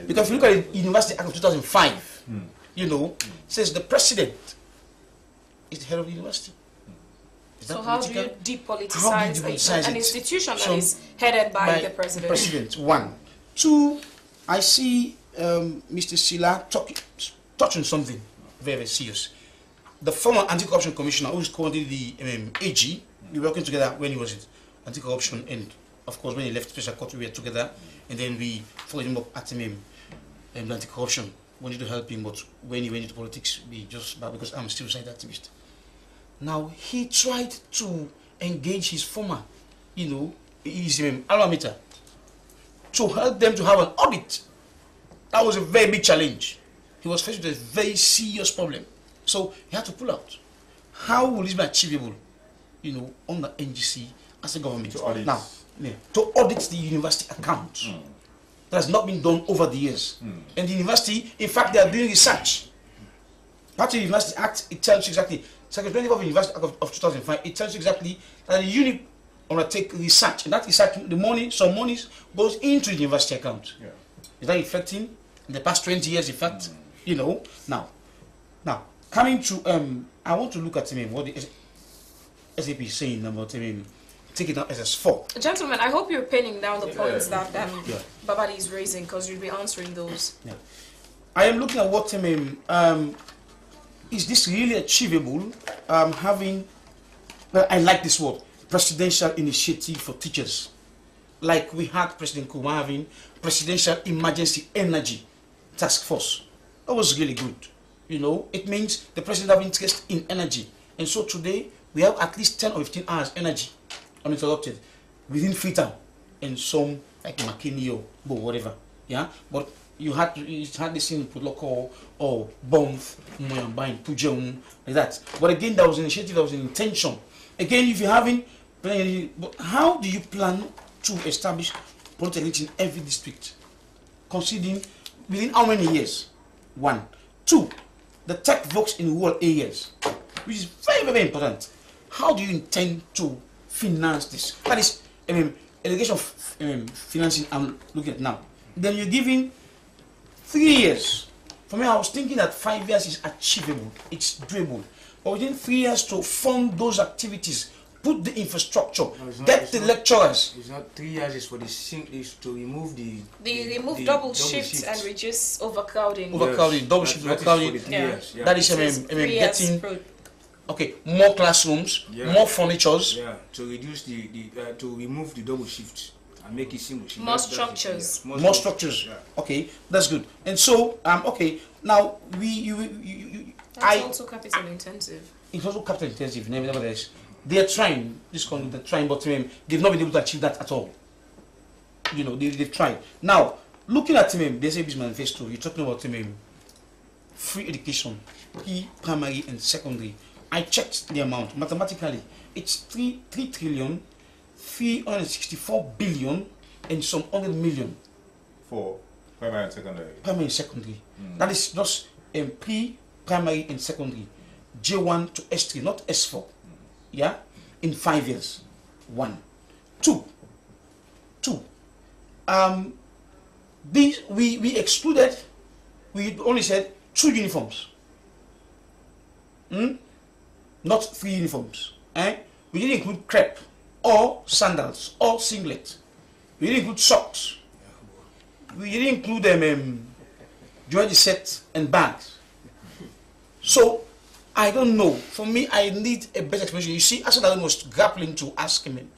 Speaker 5: Because if you look at the University Act of 2005, it says the president is the head of the university.
Speaker 1: So how do you depoliticize an institution that is headed by the president?
Speaker 5: One. Two, I see Mr. Sila touching something very, very serious. The former anti-corruption commissioner, who is currently the AG, we were working together when he was in anti-corruption, and of course when he left special court we were together, and then we followed him up at anti-corruption. Wanted to help him, but when he went into politics, we just because I'm still a side activist. Now he tried to engage his former, his alma mater, to help them to have an audit. That was a very big challenge. He was faced with a very serious problem. So he had to pull out. How will this be achievable, on the NGC as a government? To audit. Now, to audit the university account. That has not been done over the years. And the university, in fact, they are doing research. Part of the University Act, it tells you exactly, Section 24 of the University Act of 2005, it tells you exactly that the uni undertake research. And that research, some money goes into the university account. Yeah. Is that reflecting in the past 20 years, in fact? Now, coming to, I want to look at what the SAP is saying about take it down SS4.
Speaker 1: Gentlemen, I hope you're pinning down the points that Babadi is raising, because you'll be answering those. Yeah.
Speaker 5: I am looking at what is this really achievable? Having, I like this word, presidential initiative for teachers. Like we had President Kuma having presidential emergency energy task force. That was really good. It means the president have interest in energy, and so today we have at least 10 or 15 hours energy uninterrupted within Freetown and some like McKinney or whatever. Yeah, but you had this in Pudloko or Bomf, Moyamba, Pujum, like that. But again, that was an initiative, that was an intention. Again, if you're having, but how do you plan to establish polytechnics in every district? Considering within how many years? One. Two, the tech works in rural areas, which is very, very important. How do you intend to finance this? That is, education financing I'm looking at now. Then you're giving 3 years. For me, I was thinking that 5 years is achievable, it's doable. But within 3 years to fund those activities, put the infrastructure, get the lecturers.
Speaker 4: It's not 3 years, it's for the is to remove the
Speaker 1: double shifts and reduce overcrowding.
Speaker 5: Overcrowding, double shift, overcrowding. That is getting more classrooms, more furnitures.
Speaker 4: Yeah, to reduce to remove the double shifts and make it single shift.
Speaker 1: More structures.
Speaker 5: More structures. Yeah. Okay, that's good. And so, now
Speaker 1: that's also capital intensive.
Speaker 5: It's also capital intensive. Nevertheless, they are trying. This country, they're trying, but they've not been able to achieve that at all. They've tried. Now, looking at the SAB's manifesto, you're talking about free education, pre-primary and secondary. I checked the amount mathematically. It's 3,364 billion and some 100 million
Speaker 3: for primary and secondary.
Speaker 5: Primary and secondary. That is just pre-primary and secondary, J1 to S3, not S4. Yeah, in 5 years. 1, 2. These we excluded. We only said 2 uniforms. Not 3 uniforms. We didn't include crepe. or sandals or singlet. We didn't include socks. We didn't include jewelry sets and bags. So I don't know. For me, I need a better explanation. You see, Asad was grappling to ask him,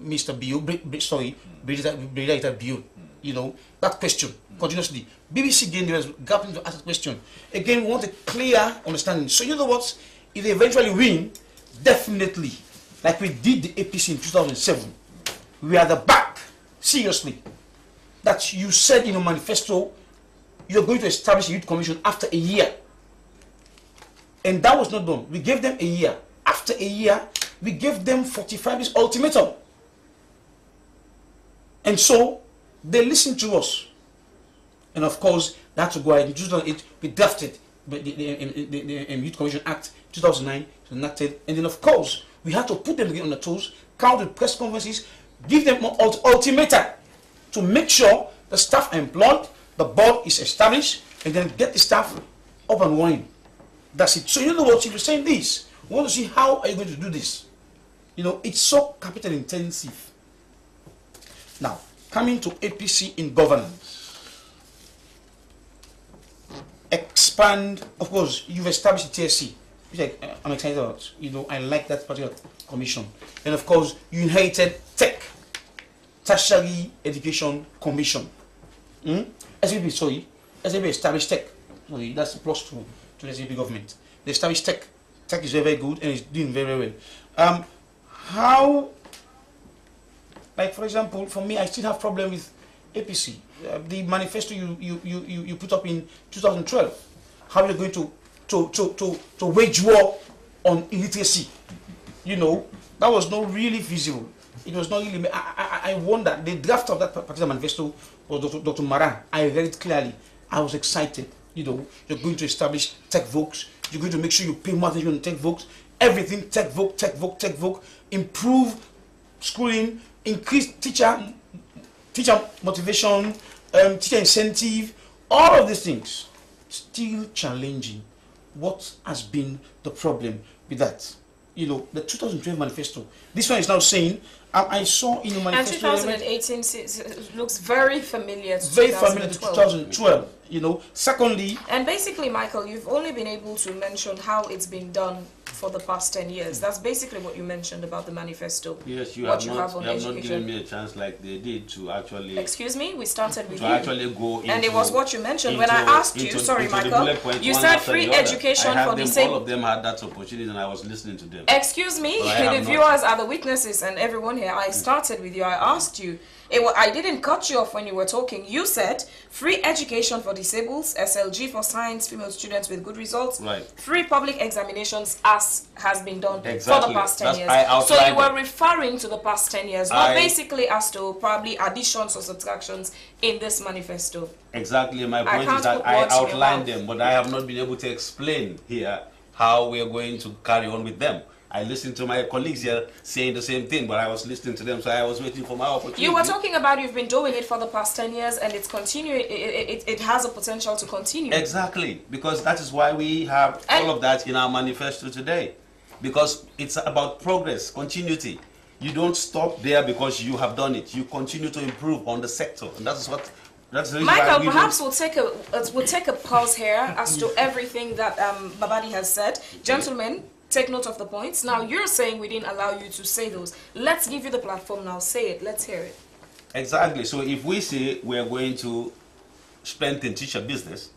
Speaker 5: Mr. Bio, Brigadier Bio, you know, that question continuously. BBC again was grappling to ask the question. Again, we want a clear understanding. So you know what? If they eventually win, definitely, like we did the APC in 2007, we are the back, seriously, that you said in your manifesto, you're going to establish a youth commission after a year. And that was not done. We gave them a year. After a year, we gave them 45 days ultimatum. And so, they listened to us. And of course, they had to go ahead. In 2008, we drafted the Youth Commission Act 2009, enacted. And then of course, we had to put them again on their toes, count the press conferences, give them ultimata to make sure the staff are employed, the board is established, and then get the staff up and running. That's it. So you know what, if you're saying this, we want to see how are you going to do this. You know, it's so capital intensive. Now, coming to APC in governance. Expand, of course, you've established the TSC, which I'm excited about. You know, I like that particular commission. And of course, you inherited TEC, Tertiary Education Commission. SAP established TEC. Sorry, that's a plus to the SAP government. They established TEC. TEC is very, very good and it's doing very, very well. How, like for example, for me, I still have problem with APC. The manifesto you put up in 2012, how you're going to wage war on illiteracy. You know, that was not really feasible. It was not really. I wonder, the draft of that particular manifesto was Dr. Maran. I read it clearly. I was excited. You know, you're going to establish tech votes. You're going to make sure you pay more attention on tech votes. Everything tech vote. Improve schooling, increase teacher motivation, teacher incentive, all of these things. Still challenging. What has been the problem with that? You know, the 2012 manifesto. This one is now saying, I saw in the manifesto.
Speaker 1: And 2018 looks very familiar to
Speaker 5: very familiar to 2012. You know, secondly.
Speaker 1: And basically, Michael, you've only been able to mention how it's been done for the past 10 years. That's basically what you mentioned about the manifesto.
Speaker 2: Yes, you have not given me a chance like they did to actually...
Speaker 1: Excuse me, we started with you.
Speaker 2: Actually go into...
Speaker 1: And it was what you mentioned. When I asked you, sorry Michael, you said free education for disabled...
Speaker 2: All of them had that opportunity and I was listening to them.
Speaker 1: Excuse me, the viewers are the witnesses and everyone here. I started with you, I asked you. I didn't cut you off when you were talking. You said free education for disabled, SLG for science, female students with good results,
Speaker 2: right.
Speaker 1: Free public examinations as has been done for the past 10 years. So you were referring to the past 10 years, not basically as to probably additions or subtractions in this manifesto.
Speaker 2: Exactly, my point is that I outlined them, but I have not been able to explain here how we are going to carry on with them. I listened to my colleagues here saying the same thing, but I was listening to them, so I was waiting for my opportunity.
Speaker 1: You were talking about you've been doing it for the past 10 years, and it's continuing. It has a potential to continue.
Speaker 2: Exactly, because that is why we have all of that in our manifesto today, because it's about progress, continuity. You don't stop there because you have done it. You continue to improve on the sector, and that's what. That's the reason
Speaker 1: Michael, perhaps we'll take a pause here as to everything that Babadi has said, gentlemen. Take note of the points. Now, you're saying we didn't allow you to say those. Let's give you the platform now. Say it. Let's hear it.
Speaker 2: Exactly. So if we say we're going to strengthen teacher business,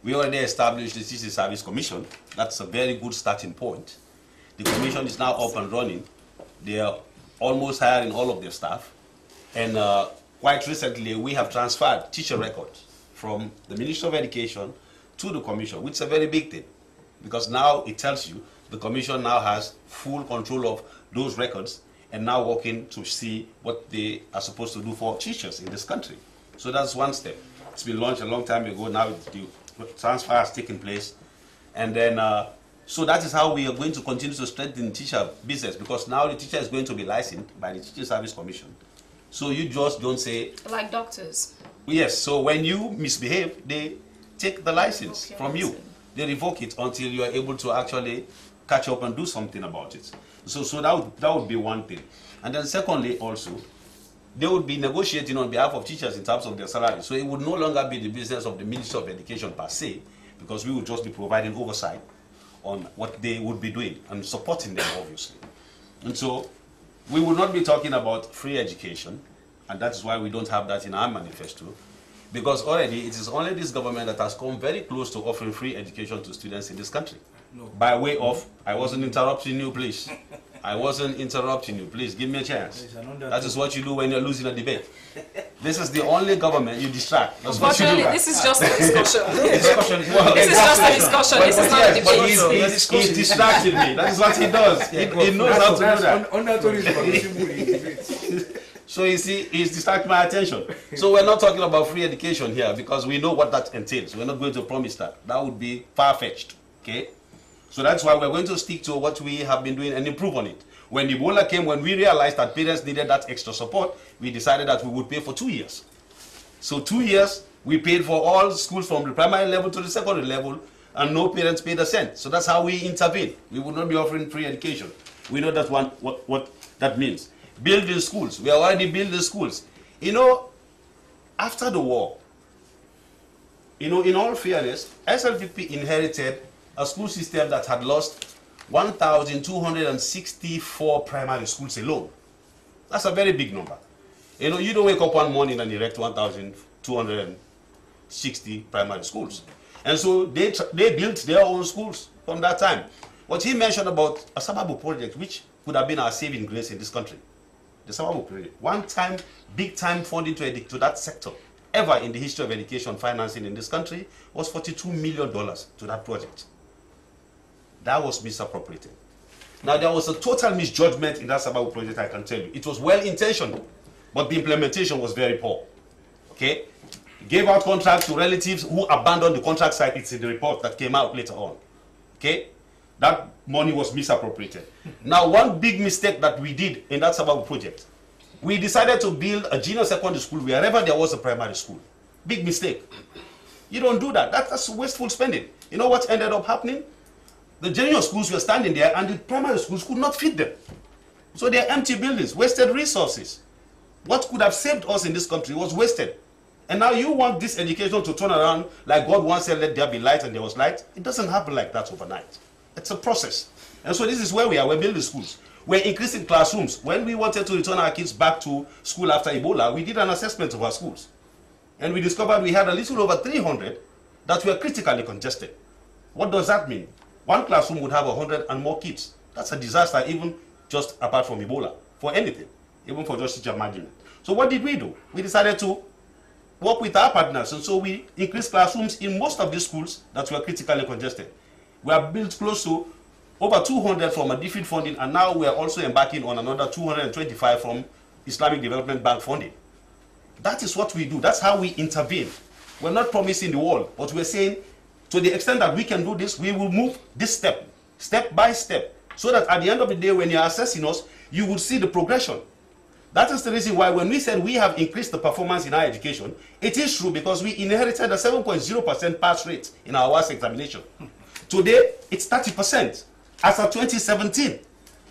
Speaker 2: we already established the Teacher Service Commission. That's a very good starting point. The commission is now up and running. They are almost hiring all of their staff. And quite recently, we have transferred teacher records from the Ministry of Education to the commission, which is a very big thing. Because now it tells you the commission now has full control of those records and now working to see what they are supposed to do for teachers in this country. So that's one step. It's been launched a long time ago. Now the transfer has taken place. And then, so that is how we are going to continue to strengthen teacher business, because now the teacher is going to be licensed by the Teacher Service Commission. So you just don't say... Like
Speaker 1: doctors.
Speaker 2: Yes, so when you misbehave, they take the license from you. They revoke it until you are able to actually catch up and do something about it. So that would be one thing. And then secondly, also, they would be negotiating on behalf of teachers in terms of their salary. So it would no longer be the business of the Ministry of Education per se, because we would just be providing oversight on what they would be doing and supporting them, obviously. And so we will not be talking about free education, and that is why we don't have that in our manifesto, because already it is only this government that has come very close to offering free education to students in this country. No. By way of, I wasn't interrupting you, please. I wasn't interrupting you. Please give me a chance. That is what you do when you're losing a debate. This is the only government you distract. That's
Speaker 1: Unfortunately, this is just a discussion.
Speaker 2: This is just a discussion.
Speaker 1: This is not a debate.
Speaker 2: But he's distracted me. That is what he does. He knows how to do that. So you see, he's distracting my attention. So we're not talking about free education here because we know what that entails. We're not going to promise that. That would be far-fetched. Okay? So that's why we're going to stick to what we have been doing and improve on it. When Ebola came, when we realized that parents needed that extra support, we decided that we would pay for 2 years. So 2 years, we paid for all schools from the primary level to the secondary level, and no parents paid a cent. So that's how we intervene. We would not be offering free education. We know that what that means. Building schools. We are already building schools. You know, after the war, you know, in all fairness, SLPP inherited a school system that had lost 1,264 primary schools alone. That's a very big number. You know, you don't wake up one morning and erect 1,260 primary schools. And so they built their own schools from that time. What he mentioned about a Sababu project, which would have been our saving grace in this country. The Sababu project, one-time, big-time funding to that sector, ever in the history of education financing in this country, was $42 million to that project. That was misappropriated. Now, there was a total misjudgment in that Sababu project, I can tell you. It was well-intentioned, but the implementation was very poor. Okay? Gave out contracts to relatives who abandoned the contract site. It's in the report that came out later on. Okay? That money was misappropriated. Now, one big mistake that we did in that Sababu project, we decided to build a junior secondary school wherever there was a primary school. Big mistake. You don't do that. That's wasteful spending. You know what ended up happening? The junior schools were standing there and the primary schools could not feed them. So they are empty buildings, wasted resources. What could have saved us in this country was wasted. And now you want this education to turn around like God once said, let there be light, and there was light. It doesn't happen like that overnight. It's a process. And so this is where we are. We're building schools. We're increasing classrooms. When we wanted to return our kids back to school after Ebola, we did an assessment of our schools. And we discovered we had a little over 300 that were critically congested. What does that mean? One classroom would have 100 and more kids. That's a disaster, even just apart from Ebola, for anything, even for just teacher management. So what did we do? We decided to work with our partners, and so we increased classrooms in most of the schools that were critically congested. We have built close to over 200 from a DFID funding, and now we are also embarking on another 225 from Islamic Development Bank funding. That is what we do. That's how we intervene. We're not promising the world, but we're saying, to the extent that we can do this, we will move this step by step, so that at the end of the day, when you're assessing us, you will see the progression. That is the reason why when we said we have increased the performance in our education, it is true because we inherited a 7.0% pass rate in our WASSCE examination. Today, it's 30%, as of 2017.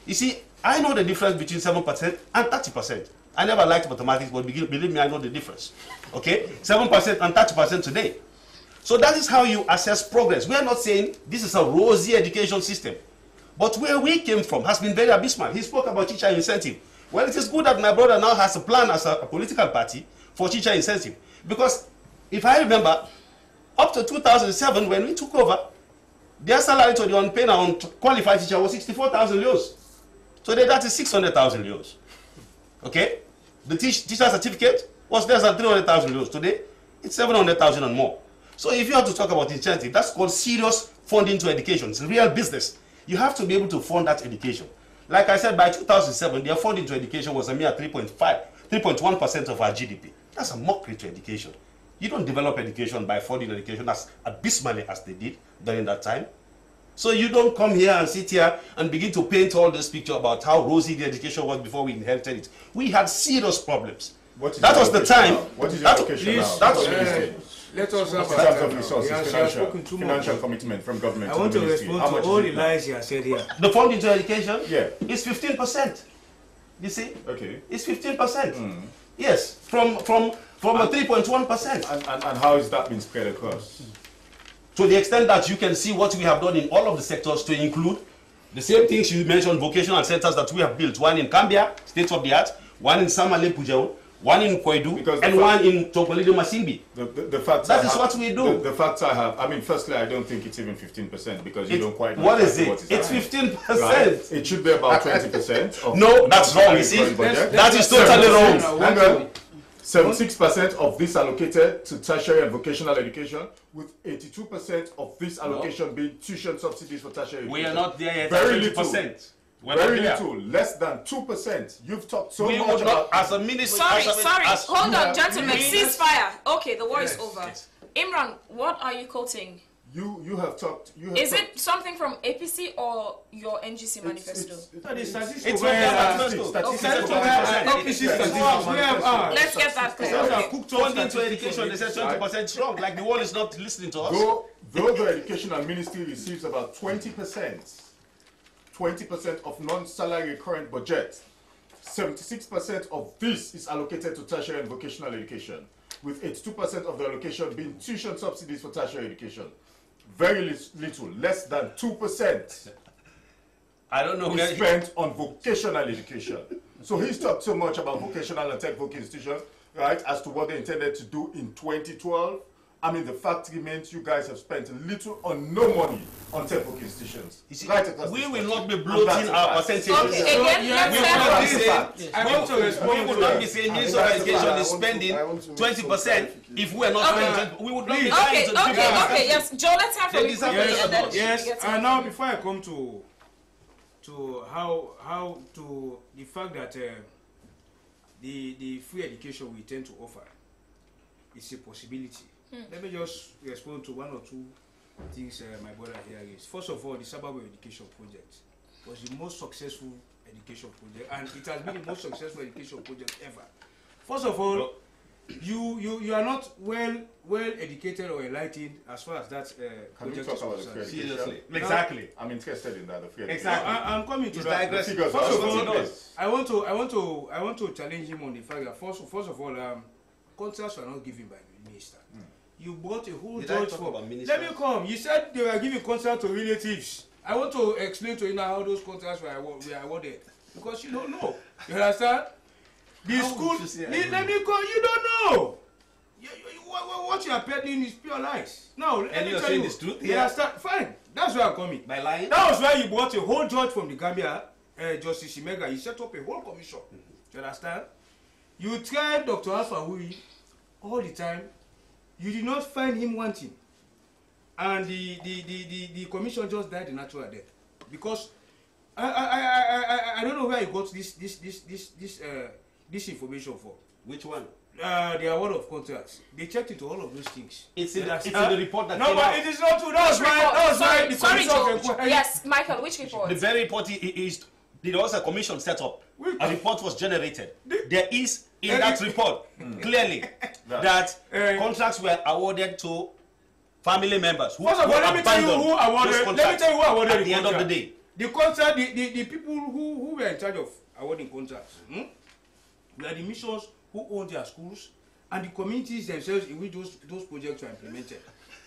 Speaker 2: You see, I know the difference between 7% and 30%. I never liked mathematics, but believe me, I know the difference. Okay? 7% and 30% today. So that is how you assess progress. We are not saying this is a rosy education system. But where we came from has been very abysmal. He spoke about teacher incentive. Well, it is good that my brother now has a plan as a political party for teacher incentive. Because if I remember, up to 2007, when we took over, their salary to the unpaid and unqualified teacher was 64,000 euros. Today, that is 600,000 euros. Okay? The teacher certificate was less than 300,000 euros. Today, it's 700,000 and more. So if you have to talk about incentive, that's called serious funding to education. It's real business. You have to be able to fund that education. Like I said, by 2007, their funding to education was a mere 3.1% of our GDP. That's a mockery to education. You don't develop education by funding education as abysmally as they did during that time. So you don't come here and sit here and begin to paint all this picture about how rosy the education was before we inherited it. We had serious problems. That was the time.
Speaker 3: What is your allocation now?
Speaker 4: let us have
Speaker 3: In terms of resources,
Speaker 4: He has
Speaker 3: financial,
Speaker 4: spoken too much.
Speaker 3: financial commitment from government
Speaker 4: I
Speaker 3: to
Speaker 4: want
Speaker 3: the
Speaker 4: to
Speaker 3: ministry.
Speaker 4: respond
Speaker 3: How
Speaker 4: to
Speaker 3: much
Speaker 4: all
Speaker 3: is
Speaker 4: the
Speaker 3: it now?
Speaker 4: lies he has said here.
Speaker 2: The fund into education
Speaker 3: Yeah.
Speaker 2: is 15%. You see,
Speaker 3: Okay.
Speaker 2: it's 15%. Yes, from a 3.1%.
Speaker 3: And how is that being spread across?
Speaker 2: To the extent that you can see what we have done in all of the sectors, to include the same things you mentioned, vocational centers that we have built. One in Cambia, state of the art, one in Samale Pujao, one in Koidu,
Speaker 3: Because
Speaker 2: and one in Topolido Masimbi.
Speaker 3: The facts
Speaker 2: That
Speaker 3: I
Speaker 2: is
Speaker 3: have-
Speaker 2: what we do.
Speaker 3: The facts I have, I mean, firstly, I don't think it's even 15% because you
Speaker 2: It's-
Speaker 3: don't quite know
Speaker 2: what is
Speaker 3: exactly
Speaker 2: it?
Speaker 3: what is
Speaker 2: It's
Speaker 3: happening.
Speaker 2: 15%.
Speaker 3: Right? It should be about 20%. Of
Speaker 2: No, that's wrong, you see.
Speaker 3: non-salary budget.
Speaker 2: That is totally wrong.
Speaker 3: Hang on. 76% of this allocated to tertiary and vocational education, with 82% of this allocation being tuition subsidies for tertiary education.
Speaker 2: We are not there yet.
Speaker 3: Very
Speaker 2: at
Speaker 3: little.
Speaker 2: 20%. We're
Speaker 3: Very
Speaker 2: not there.
Speaker 3: little, less than 2%. You've talked so
Speaker 2: We
Speaker 3: much
Speaker 2: would not,
Speaker 3: about...
Speaker 2: as a ministry.
Speaker 1: Sorry, hold on, gentlemen.
Speaker 3: Yes.
Speaker 1: Ceasefire. Okay, the war is
Speaker 3: Yes,
Speaker 1: over.
Speaker 2: yes.
Speaker 1: Imran, what are you quoting?
Speaker 3: You have talked... You have
Speaker 1: Is
Speaker 3: talked,
Speaker 1: it something from APC or your NGC manifesto?
Speaker 2: It's from their manifesto.
Speaker 1: Let's get that clear.
Speaker 2: Fund into education, they said 20% strong, like the world is not listening to us.
Speaker 3: Though the educational ministry receives about 20% of non-salary recurrent budget, 76% of this is allocated to tertiary and vocational education, with 82% of the allocation being tuition subsidies for tertiary education. Very little, less than 2%.
Speaker 2: I don't know where
Speaker 3: is spent on vocational education. So he's talked so much about vocational and tech voc institutions, right, as to what they intended to do in 2012. I mean, the fact remains you guys have spent little or no money on tech voc institutions. Right across
Speaker 2: we
Speaker 3: this
Speaker 2: will
Speaker 3: country.
Speaker 2: not be
Speaker 3: And
Speaker 2: bloating
Speaker 3: that's a
Speaker 2: our
Speaker 3: fact.
Speaker 2: percentages.
Speaker 1: Okay, again, let's
Speaker 2: We will
Speaker 1: have
Speaker 2: not be
Speaker 3: That's a
Speaker 2: saying,
Speaker 3: fact.
Speaker 4: I want to respond
Speaker 2: we
Speaker 4: to
Speaker 2: will not
Speaker 4: that.
Speaker 2: be saying Ministry of Education is spending 20% if we are not spending 20%. We would not be lying
Speaker 1: Okay,
Speaker 2: to the people.
Speaker 1: okay, yes. Joe, let's have from
Speaker 2: They
Speaker 1: you
Speaker 2: deserve
Speaker 1: quickly
Speaker 2: better
Speaker 1: and then
Speaker 2: adults.
Speaker 1: we
Speaker 4: Yes,
Speaker 1: get to
Speaker 4: and
Speaker 1: the-
Speaker 4: now before I come to how to the fact that the free education we tend to offer is a possibility. Let me just respond to one or two things my brother here is. First of all, the Sababo Education Project was the most successful education project, and it has been the most successful education project ever. First of all, you are not well educated or enlightened as far as that
Speaker 3: Can we
Speaker 4: project
Speaker 3: talk
Speaker 4: is
Speaker 3: about the
Speaker 4: concerned.
Speaker 3: free education?
Speaker 2: Seriously. Exactly.
Speaker 3: I'm interested in that. The free
Speaker 2: Exactly.
Speaker 3: education.
Speaker 4: I'm coming to
Speaker 2: It's
Speaker 4: that.
Speaker 2: digress.
Speaker 3: The figures
Speaker 4: First
Speaker 3: are
Speaker 4: of
Speaker 3: also
Speaker 4: all,
Speaker 3: this.
Speaker 4: I want to challenge him on the fact that first of all, contracts were not given by the minister. You brought a whole
Speaker 2: Did I
Speaker 4: judge
Speaker 2: talk
Speaker 4: for.
Speaker 2: about ministers?
Speaker 4: Let me come. You said they were giving contracts to relatives. I want to explain to you now how those contracts were awarded because you don't know. You understand? The
Speaker 2: How
Speaker 4: school.
Speaker 2: would you say I
Speaker 4: Let me go. You don't know. What you are peddling is pure lies. Now let
Speaker 2: And
Speaker 4: me
Speaker 2: you're
Speaker 4: tell
Speaker 2: saying
Speaker 4: you.
Speaker 2: it's truth?
Speaker 4: You understand? Fine. That's where I'm coming.
Speaker 2: By lying?
Speaker 4: That was why you brought a whole judge from the Gambia, Justice Shimega. You set up a whole commission. You understand? You tried Dr. Alpha Hui all the time. You did not find him wanting. And the commission just died a natural death. Because I don't know where you got this information for.
Speaker 2: Which one?
Speaker 4: The award of contracts. They checked into all of those things.
Speaker 2: It's in
Speaker 4: You
Speaker 2: the
Speaker 4: understand?
Speaker 2: report that
Speaker 4: No,
Speaker 2: came
Speaker 4: but
Speaker 2: out.
Speaker 4: it is not true. That was why the
Speaker 1: Sorry,
Speaker 4: commission of
Speaker 1: Joe.
Speaker 4: inquiry.
Speaker 1: Yes, Michael, which report?
Speaker 2: The very report is there was a commission set up. A report was generated. There is in that report clearly that contracts were awarded to family members who
Speaker 4: First of all, let me tell you who awarded.
Speaker 2: those
Speaker 4: Let me
Speaker 2: contracts
Speaker 4: tell you who awarded
Speaker 2: at the end of the
Speaker 4: contract.
Speaker 2: day.
Speaker 4: The contract, the people who were in charge of awarding contracts, were the missions who owned their schools and the communities themselves in which those projects were implemented.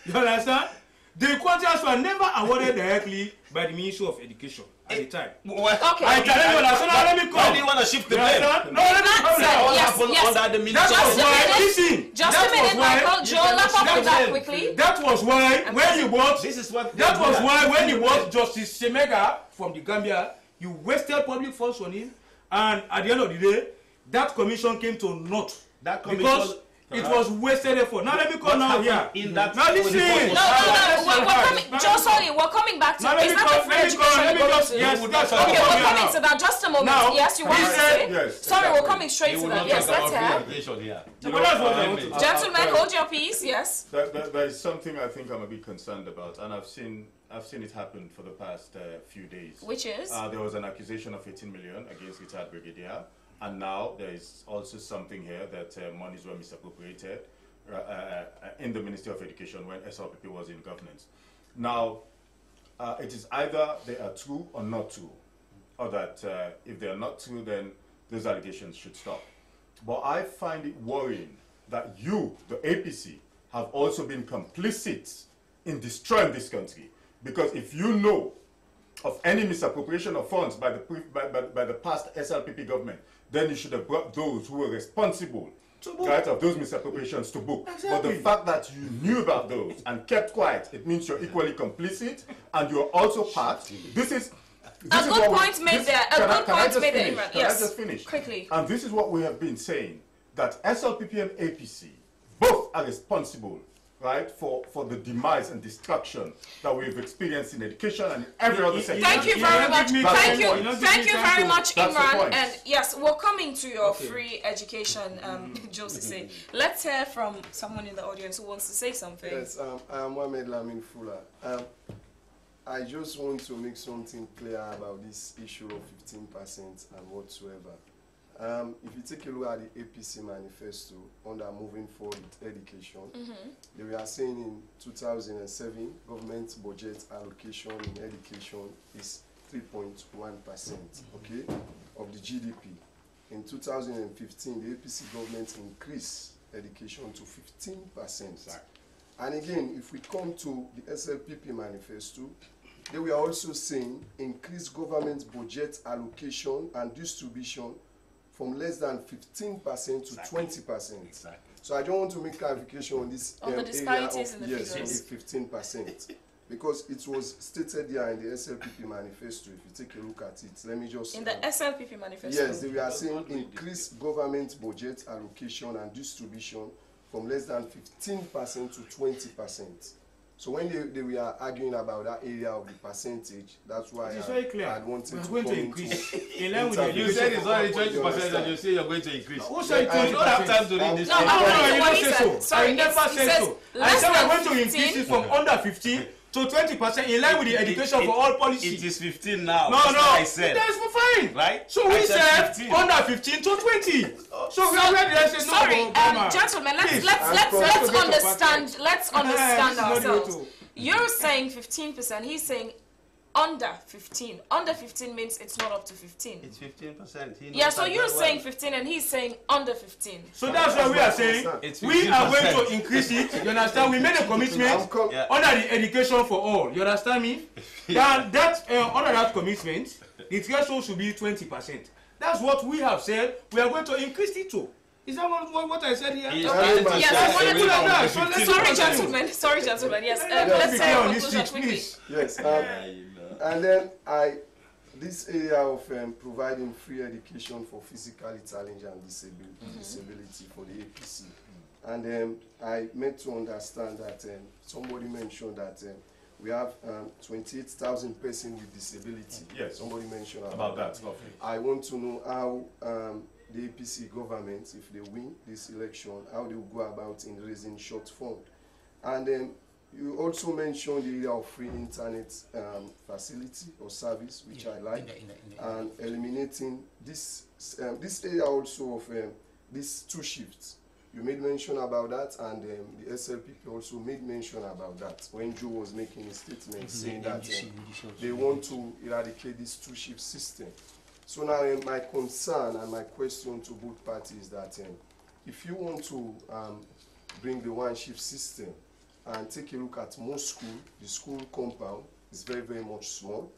Speaker 4: You understand? The contracts were never awarded directly by the Ministry of Education at the time.
Speaker 1: Okay.
Speaker 4: I challenge you. So now let me
Speaker 2: Why
Speaker 4: come.
Speaker 2: do you want to shift the
Speaker 4: You
Speaker 2: blame?
Speaker 4: understand? No, let me come
Speaker 1: Sir,
Speaker 4: now.
Speaker 2: What
Speaker 1: yes,
Speaker 2: happened
Speaker 1: yes.
Speaker 2: under the
Speaker 4: That
Speaker 2: ministry
Speaker 4: was
Speaker 2: of
Speaker 1: Just a
Speaker 4: why.
Speaker 1: minute.
Speaker 4: Listen.
Speaker 1: Just
Speaker 4: that
Speaker 1: a minute,
Speaker 4: was why-
Speaker 1: Michael. Joe, wrap up with that quickly.
Speaker 4: That was why when you bought.
Speaker 2: This is what
Speaker 4: That was why when you brought Justice Shemega from the Gambia, you wasted public funds on him, and at the end of the day, that commission came to naught.
Speaker 2: That commission-
Speaker 4: because it was wasted effort. Now let me come now here.
Speaker 2: in that
Speaker 4: Now listen.
Speaker 2: report was-
Speaker 1: No, we're coming. Joe, sorry, we're coming back to.
Speaker 4: Now let
Speaker 1: Is
Speaker 4: me
Speaker 1: that
Speaker 4: come.
Speaker 1: the free
Speaker 4: Let me
Speaker 1: education
Speaker 4: come. Let me
Speaker 1: you're going
Speaker 4: just.
Speaker 1: to?
Speaker 4: Yes,
Speaker 2: would
Speaker 4: that's
Speaker 2: not
Speaker 4: what
Speaker 1: Okay,
Speaker 2: talk
Speaker 4: I'm
Speaker 1: we're
Speaker 4: here
Speaker 1: coming
Speaker 4: now.
Speaker 1: to that. Just a moment.
Speaker 4: Now,
Speaker 1: Yes, you want
Speaker 4: he
Speaker 1: to
Speaker 4: said-
Speaker 1: say?
Speaker 3: Yes,
Speaker 1: Sorry, we're
Speaker 3: exactly.
Speaker 1: coming straight
Speaker 2: You
Speaker 1: to
Speaker 2: will
Speaker 1: that.
Speaker 2: not
Speaker 1: Yes,
Speaker 2: talk
Speaker 1: let's
Speaker 2: about
Speaker 1: have.
Speaker 2: free education here.
Speaker 4: But that's what I want to talk.
Speaker 1: Gentlemen, hold your peace. Yes.
Speaker 3: There is something I think I'm a bit concerned about, and I've seen it happen for the past few days.
Speaker 1: Which is?
Speaker 3: There was an accusation of 18 million against retired brigadier, and now there is also something here that monies were misappropriated, in the Ministry of Education when SLPP was in governance. Now, it is either they are true or not true, or that if they are not true, then those allegations should stop. But I find it worrying that you, the APC, have also been complicit in destroying this country. Because if you know of any misappropriation of funds by the past SLPP government, then you should have brought those who were responsible of those misappropriations to book. Exactly. But the fact that you knew about those and kept quiet, it means you're equally complicit and you're also part. This is
Speaker 1: a good point made there. A good point made there, Imran.
Speaker 3: Can I just finish?
Speaker 1: Quickly.
Speaker 3: And this is what we have been saying, that SLPP and APC both are responsible, right, for the demise and destruction that we've experienced in education and in every other sector.
Speaker 1: Thank you very much. Thank you very much, Imran. And yes, we're coming to your free education, Josie. Let's hear from someone in the audience who wants to say something.
Speaker 6: Yes, I am Mohamed Lamin Fula. I just want to make something clear about this issue of 15% and whatsoever. If you take a look at the APC manifesto under moving forward with education, they were saying in 2007 government budget allocation in education is 3.1%, okay, of the GDP. In 2015, the APC government increased education to 15%. Exactly. And again, if we come to the SLPP manifesto, they were also saying increase government budget allocation and distribution from less than 15% to 20%. Exactly. So I don't want to make clarification on this
Speaker 1: the disparities
Speaker 6: area of, yes, 15%. Because it was stated there in the SLPP manifesto. If you take a look at it, let me just...
Speaker 1: In the SLPP manifesto?
Speaker 6: Yes, they were saying increase government budget allocation and distribution from less than 15% to 20%. So when they were arguing about that area of the percentage, that's why I wanted to come
Speaker 4: increase.
Speaker 7: You said it's only 20% and you say you're going to increase.
Speaker 4: Who said
Speaker 7: you don't have time to read this?
Speaker 4: I never said so. I said we're going to increase it from under 15 to 20% in line with the education for all policy.
Speaker 7: It is 15 now.
Speaker 4: No,
Speaker 7: I said.
Speaker 4: That's fine.
Speaker 7: Right?
Speaker 4: So we said 15. Under 15 to 20. So we already said no.
Speaker 1: Sorry, gentlemen, let's understand ourselves. You're saying 15%. He's saying under 15. Under 15 means it's not up to 15.
Speaker 7: It's 15%.
Speaker 1: Yeah, so you're saying 15 and he's saying under 15.
Speaker 4: So that's what we are saying. We are going to increase it. You understand? We made a commitment under the education for all. You understand me? Under that commitment, the threshold should be 20%. That's what we have said. We are going to increase it to. Is that what I said here?
Speaker 1: Yes. Sorry, gentlemen. Yes. Let's say
Speaker 4: on this street, please.
Speaker 6: Yes. And then this area of providing free education for physically challenged and disability for the APC. And I meant to understand that somebody mentioned that we have 28,000 persons with disability.
Speaker 3: Yes.
Speaker 6: Somebody mentioned about that. I want to know how the APC government, if they win this election, how they will go about in raising short fund. And then you also mentioned the area of free internet facility or service, which I like, and eliminating this area also of these 2 shifts. You made mention about that, and the SLPP also made mention about that when Joe was making a statement saying that they want to eradicate this 2-shift system. So now my concern and my question to both parties is that if you want to bring the 1-shift system and take a look at most schools, the school compound is very, very much small.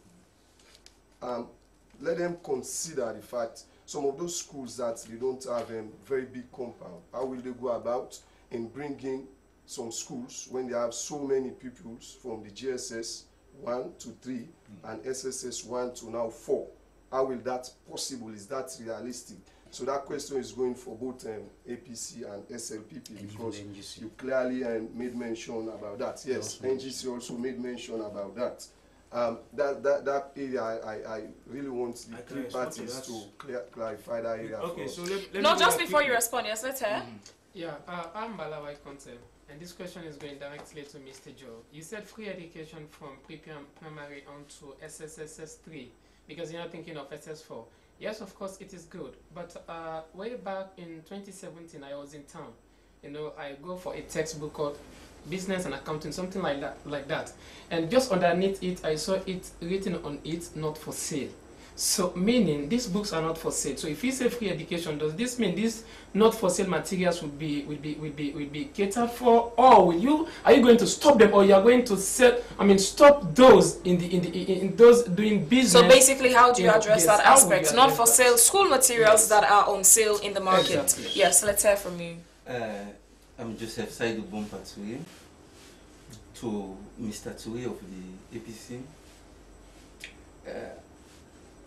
Speaker 6: Let them consider the fact some of those schools that they don't have a very big compound, how will they go about in bringing some schools when they have so many pupils from the GSS 1 to 3 and SSS 1 to now 4? How will that possible? Is that realistic? So that question is going for both APC and SLPP because you clearly made mention about that. Yes, NGC also made mention about that. That area, I really want the 3 parties to clarify that area.
Speaker 4: Okay, so let
Speaker 1: no, just before you respond, yes, let's hear.
Speaker 8: Yeah, I'm Balawai Concept, and this question is going directly to Mr. Joe. You said free education from pre-primary on to SSS 3. Because you're not thinking of SS4. Yes, of course, it is good. But way back in 2017, I was in town. you know, I go for a textbook called Business and Accounting, something like that. And just underneath it, I saw it written on it, not for sale. So meaning these books are not for sale. So if you say free education, does this mean these not for sale materials will be catered for, or are you going to stop them, or you are going to sell? I mean, stop those in those doing business.
Speaker 1: So basically, how do you address that aspect? Not for
Speaker 8: that?
Speaker 1: sale school materials that are on sale in the market.
Speaker 8: Exactly.
Speaker 1: Yes, let's hear from you.
Speaker 9: I'm Joseph Saidou Bompatoui. To Mr. Toure of the APC.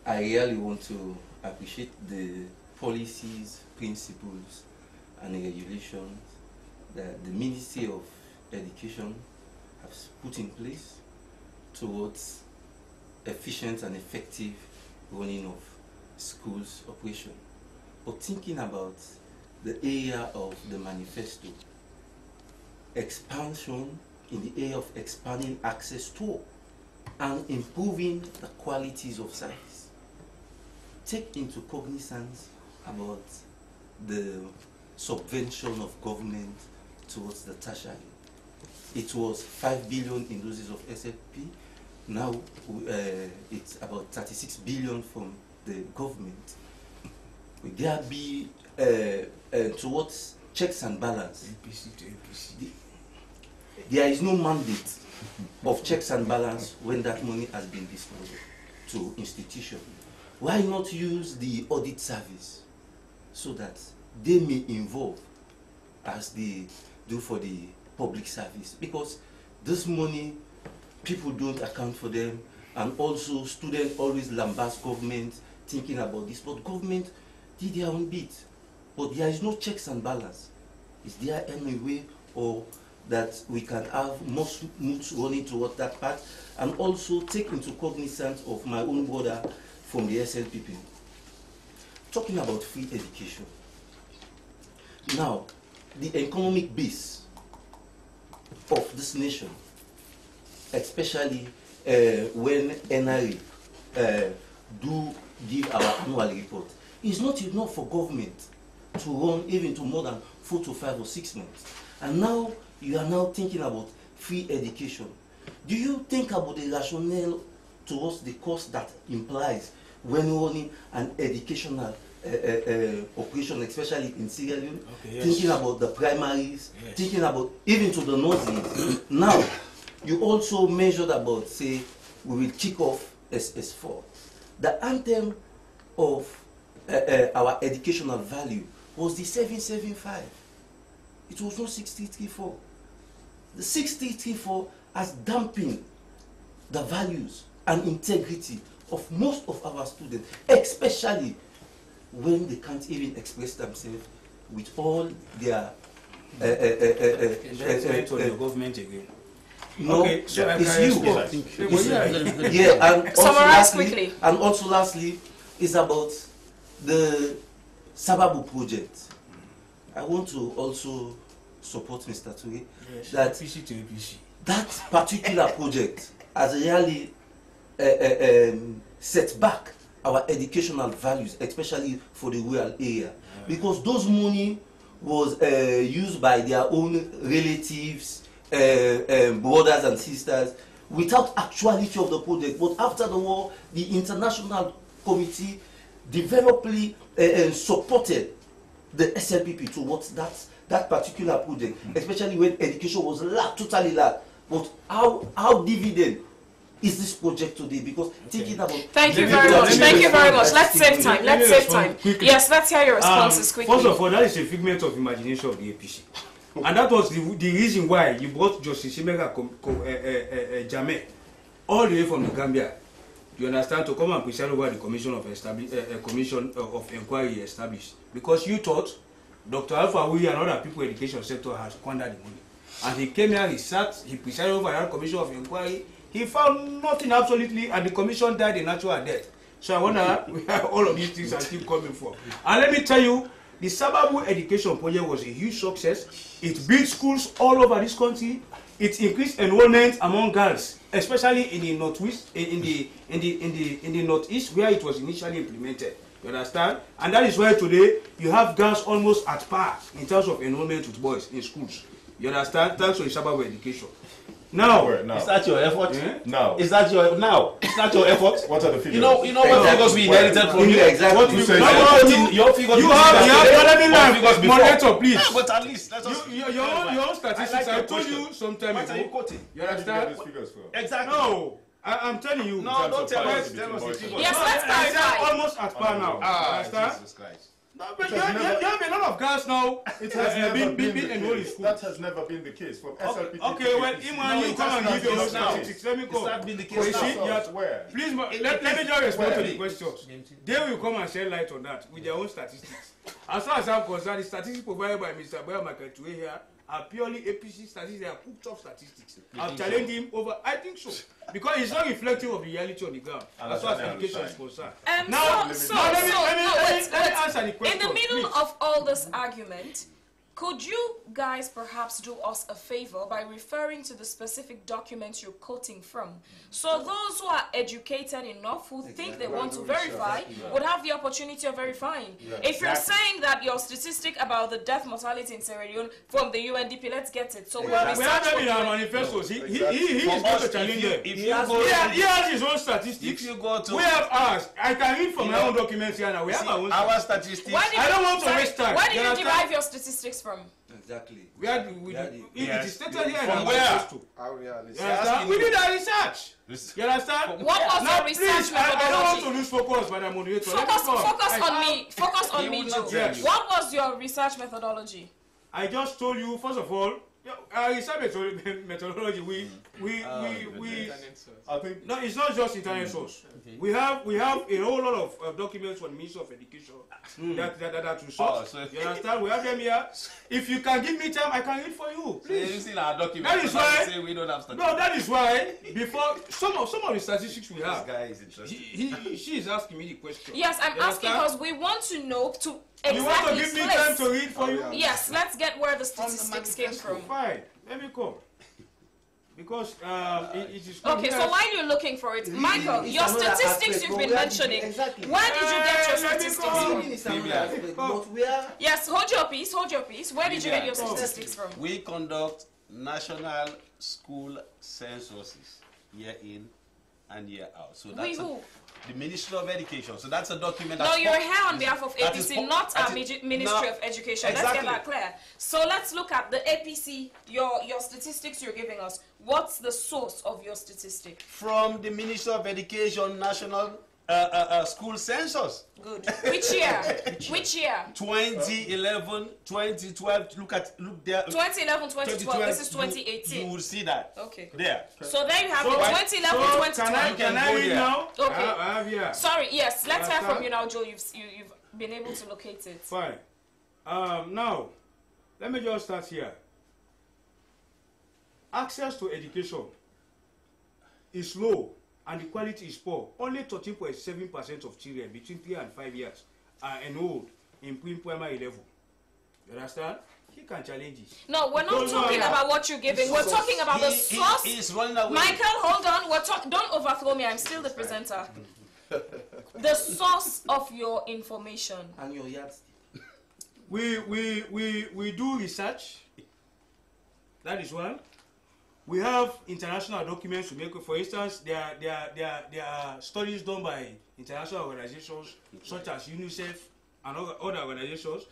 Speaker 9: I really want to appreciate the policies, principles, and regulations that the Ministry of Education has put in place towards efficient and effective running of schools operation. But thinking about the area of the manifesto, expansion in the area of expanding access to and improving the qualities of science. Take into cognizance about the subvention of government towards the tertiary. It was 5 billion in doses of SFP. Now it's about 36 billion from the government. Will there be towards checks and balance?
Speaker 4: APC to APC.
Speaker 9: There is no mandate of checks and balance when that money has been disposed to institution. Why not use the audit service so that they may involve as they do for the public service? Because this money, people don't account for them, and also students always lambast government thinking about this, but government did their own bit. But there is no checks and balance. Is there any way or that we can have more smooth running towards that part, and also take into cognizance of my own brother from the SLPP, talking about free education. Now, the economic base of this nation, especially when NRA do give our annual report, is not enough for government to run even to more than 4 to 5 or 6 months. And now, you are now thinking about free education. Do you think about the rationale towards the cost that implies when running an educational operation, especially in Sierra Leone? Okay, yes. Thinking about the primaries, yes. Thinking about even to the nurseries. Now, you also measured about, say, we will kick off SS4. The anthem of our educational value was the 775. It was not 6334. The 6334 has dampened the values and integrity of most of our students, especially when they can't even express themselves with all their
Speaker 4: the government again.
Speaker 9: No,
Speaker 4: okay, so
Speaker 9: it's you.
Speaker 1: Yeah, and also
Speaker 9: lastly, and also lastly, is about the Sababu project. I want to also support Mr. Toure, yes, that
Speaker 4: APC to APC.
Speaker 9: That particular project has really set back our educational values, especially for the rural area, because those money was used by their own relatives, brothers and sisters, without actuality of the project. But after the war, the international committee developedly supported the SLPP towards that particular project, especially when education was totally lacked. But how dividend is this project today? Because thinking about...
Speaker 1: Thank you very much. Thank you very much. Let's save time. Let's save time. Yes, let's hear your responses quickly.
Speaker 4: First of all, that is a figment of imagination of the APC. And that was the reason why you brought Justice Shimega Jame all the way from the Gambia, you understand, to come and preside over the commission of inquiry established. Because you thought Dr. Alpha Willie and other people in the education sector has squandered the money. And he came here, he sat, he presided over that commission of inquiry. He found nothing absolutely, and the commission died a natural death. So I wonder where all of these things are still coming from. And let me tell you, the Sababu education project was a huge success. It built schools all over this country. It increased enrollment among girls, especially in the northwest, in the northeast, where it was initially implemented. You understand? And that is why today you have girls almost at par in terms of enrollment with boys in schools. You understand? Thanks to Isababa education. Now,
Speaker 2: is that your effort?
Speaker 4: Yeah?
Speaker 3: Now,
Speaker 2: is that your effort?
Speaker 3: What are the figures?
Speaker 2: You know what figures we inherited from you.
Speaker 9: Exactly.
Speaker 2: What you say? Your figures.
Speaker 4: You have
Speaker 2: figures before.
Speaker 4: moderator, please.
Speaker 2: But at least let us.
Speaker 4: Your own statistics. I told you some time
Speaker 2: What are you
Speaker 4: ago.
Speaker 2: quoting?
Speaker 4: You understand?
Speaker 3: These figures from?
Speaker 2: Exactly.
Speaker 4: No, I'm telling you.
Speaker 2: No, don't tell us.
Speaker 3: Yes,
Speaker 2: Tell us the figures.
Speaker 1: Yes, let's
Speaker 4: I said
Speaker 1: clarify.
Speaker 4: almost at par now. You understand?
Speaker 2: Jesus Christ.
Speaker 4: No, but you have a lot of girls now.
Speaker 3: It has never
Speaker 4: been
Speaker 3: been
Speaker 4: enrolled in
Speaker 3: the case.
Speaker 4: school.
Speaker 3: That has never been the case from SLPT.
Speaker 4: Okay, well, Iman, you come and give your own statistics. Let me go.
Speaker 2: It's not been the
Speaker 4: Oh, you
Speaker 2: case
Speaker 4: see,
Speaker 2: now.
Speaker 4: you have-
Speaker 3: Where?
Speaker 4: Please, let me just respond to the
Speaker 2: Where?
Speaker 4: questions. They will come and shed light on that with their own statistics. As far as I'm concerned, the statistics provided by Mr. Boya Makatue here are purely APC statistics. They are cooked up statistics. I've challenged him over. I think so. Because it's not reflective of the reality on the ground as far as education is concerned.
Speaker 1: Let me
Speaker 4: answer the question.
Speaker 1: in the middle
Speaker 4: please.
Speaker 1: of all this argument, could you guys perhaps do us a favor by referring to the specific documents you're quoting from? So those who are educated enough, who think they want to verify, would have the opportunity of verifying. If you're saying that your statistic about the death mortality in Sierra Leone from the UNDP, let's get it. So
Speaker 4: We have them in our manifestos. He is going to challenge them. He has his own statistics.
Speaker 2: If you go to
Speaker 4: We have ours. I can read from my own documents here now. We have our own
Speaker 2: our
Speaker 4: statistics.
Speaker 2: statistics.
Speaker 4: I don't want to waste time.
Speaker 1: Where did
Speaker 4: You
Speaker 1: you
Speaker 4: understand?
Speaker 1: derive your statistics from?
Speaker 9: Exactly.
Speaker 4: It is stated here in
Speaker 2: From
Speaker 4: our
Speaker 2: where?
Speaker 4: manifesto.
Speaker 6: How realistic?
Speaker 4: You understand? We did our research. You understand?
Speaker 1: What was
Speaker 4: Now,
Speaker 1: your research
Speaker 4: please, I don't want to
Speaker 1: methodology?
Speaker 4: lose focus, Madam Moderator. Let me
Speaker 1: Focus
Speaker 4: come.
Speaker 1: on me. Focus on
Speaker 2: He
Speaker 1: me,
Speaker 2: will
Speaker 1: Joe.
Speaker 2: not tell you.
Speaker 1: What was your research methodology?
Speaker 4: I just told you, first of all, research methodology.
Speaker 3: I think
Speaker 4: No, it's not just internet source. We have a whole lot of documents from the Ministry of Education that we saw.
Speaker 2: Oh, so-
Speaker 4: You understand? We have them here. If you can give me time, I can read for you. Please.
Speaker 2: It's in our document.
Speaker 4: That is why-
Speaker 2: Say we don't have statistics.
Speaker 4: No, that is why before some of the statistics we
Speaker 2: This
Speaker 4: have,
Speaker 2: guy is interesting.
Speaker 4: she is asking me the question.
Speaker 1: Yes, I'm
Speaker 4: You
Speaker 1: asking
Speaker 4: understand?
Speaker 1: because we want to know to
Speaker 4: You want to
Speaker 1: exactly
Speaker 4: give me time to
Speaker 1: place.
Speaker 4: read for you?
Speaker 1: Yes, let's get where the statistics came from.
Speaker 4: Fine, let me come. Because it is.
Speaker 1: Okay, so while you're looking for it, Michael, your statistics you've been mentioning,
Speaker 9: Exactly.
Speaker 1: where did you get your
Speaker 4: Let me
Speaker 1: statistics
Speaker 4: go.
Speaker 1: from?
Speaker 9: Reading is another aspect, but we are
Speaker 1: Yes, hold your peace, hold your peace. Where did you get your statistics from?
Speaker 2: We conduct national school censuses year in and year out. So
Speaker 1: We
Speaker 2: that's
Speaker 1: who?
Speaker 2: the Ministry of Education. So that's a document.
Speaker 1: No,
Speaker 2: that's
Speaker 1: you're here on behalf of
Speaker 2: that is
Speaker 1: APC, not our
Speaker 2: that is-
Speaker 1: Ministry
Speaker 2: no,
Speaker 1: of Education. Let's
Speaker 2: exactly.
Speaker 1: get that clear. So let's look at the APC, your statistics you're giving us. What's the source of your statistic?
Speaker 2: from the Ministry of Education National School Census.
Speaker 1: Good. Which year? Which year?
Speaker 2: 2011, 2012. Look there.
Speaker 1: 2011, 2012. This is
Speaker 2: You
Speaker 1: 2018.
Speaker 2: will see that.
Speaker 1: Okay.
Speaker 2: There.
Speaker 1: So there you have
Speaker 4: So,
Speaker 1: it. 2011,
Speaker 4: so
Speaker 1: 2012.
Speaker 4: Can I read now?
Speaker 1: Okay.
Speaker 4: I have here.
Speaker 1: Sorry, yes. Let's hear from
Speaker 4: Understand?
Speaker 1: you now, Joe. You've been able to locate it.
Speaker 4: Fine. Now, let me just start here. Access to education is low and the quality is poor. Only 13.7% of children between 3 and 5 years are enrolled in pre-primary level. You understand? He can challenge it.
Speaker 1: No, we're not
Speaker 4: No, no,
Speaker 1: talking
Speaker 4: no.
Speaker 1: about what you're giving. We're talking about the source.
Speaker 2: He's running away.
Speaker 1: Michael, hold on. Don't overthrow me. I'm still the presenter. The source of your information.
Speaker 9: and your yardstick.
Speaker 4: We do research. That is one. We have international documents to make. For instance, there are studies done by international organizations such as UNICEF and other organizations.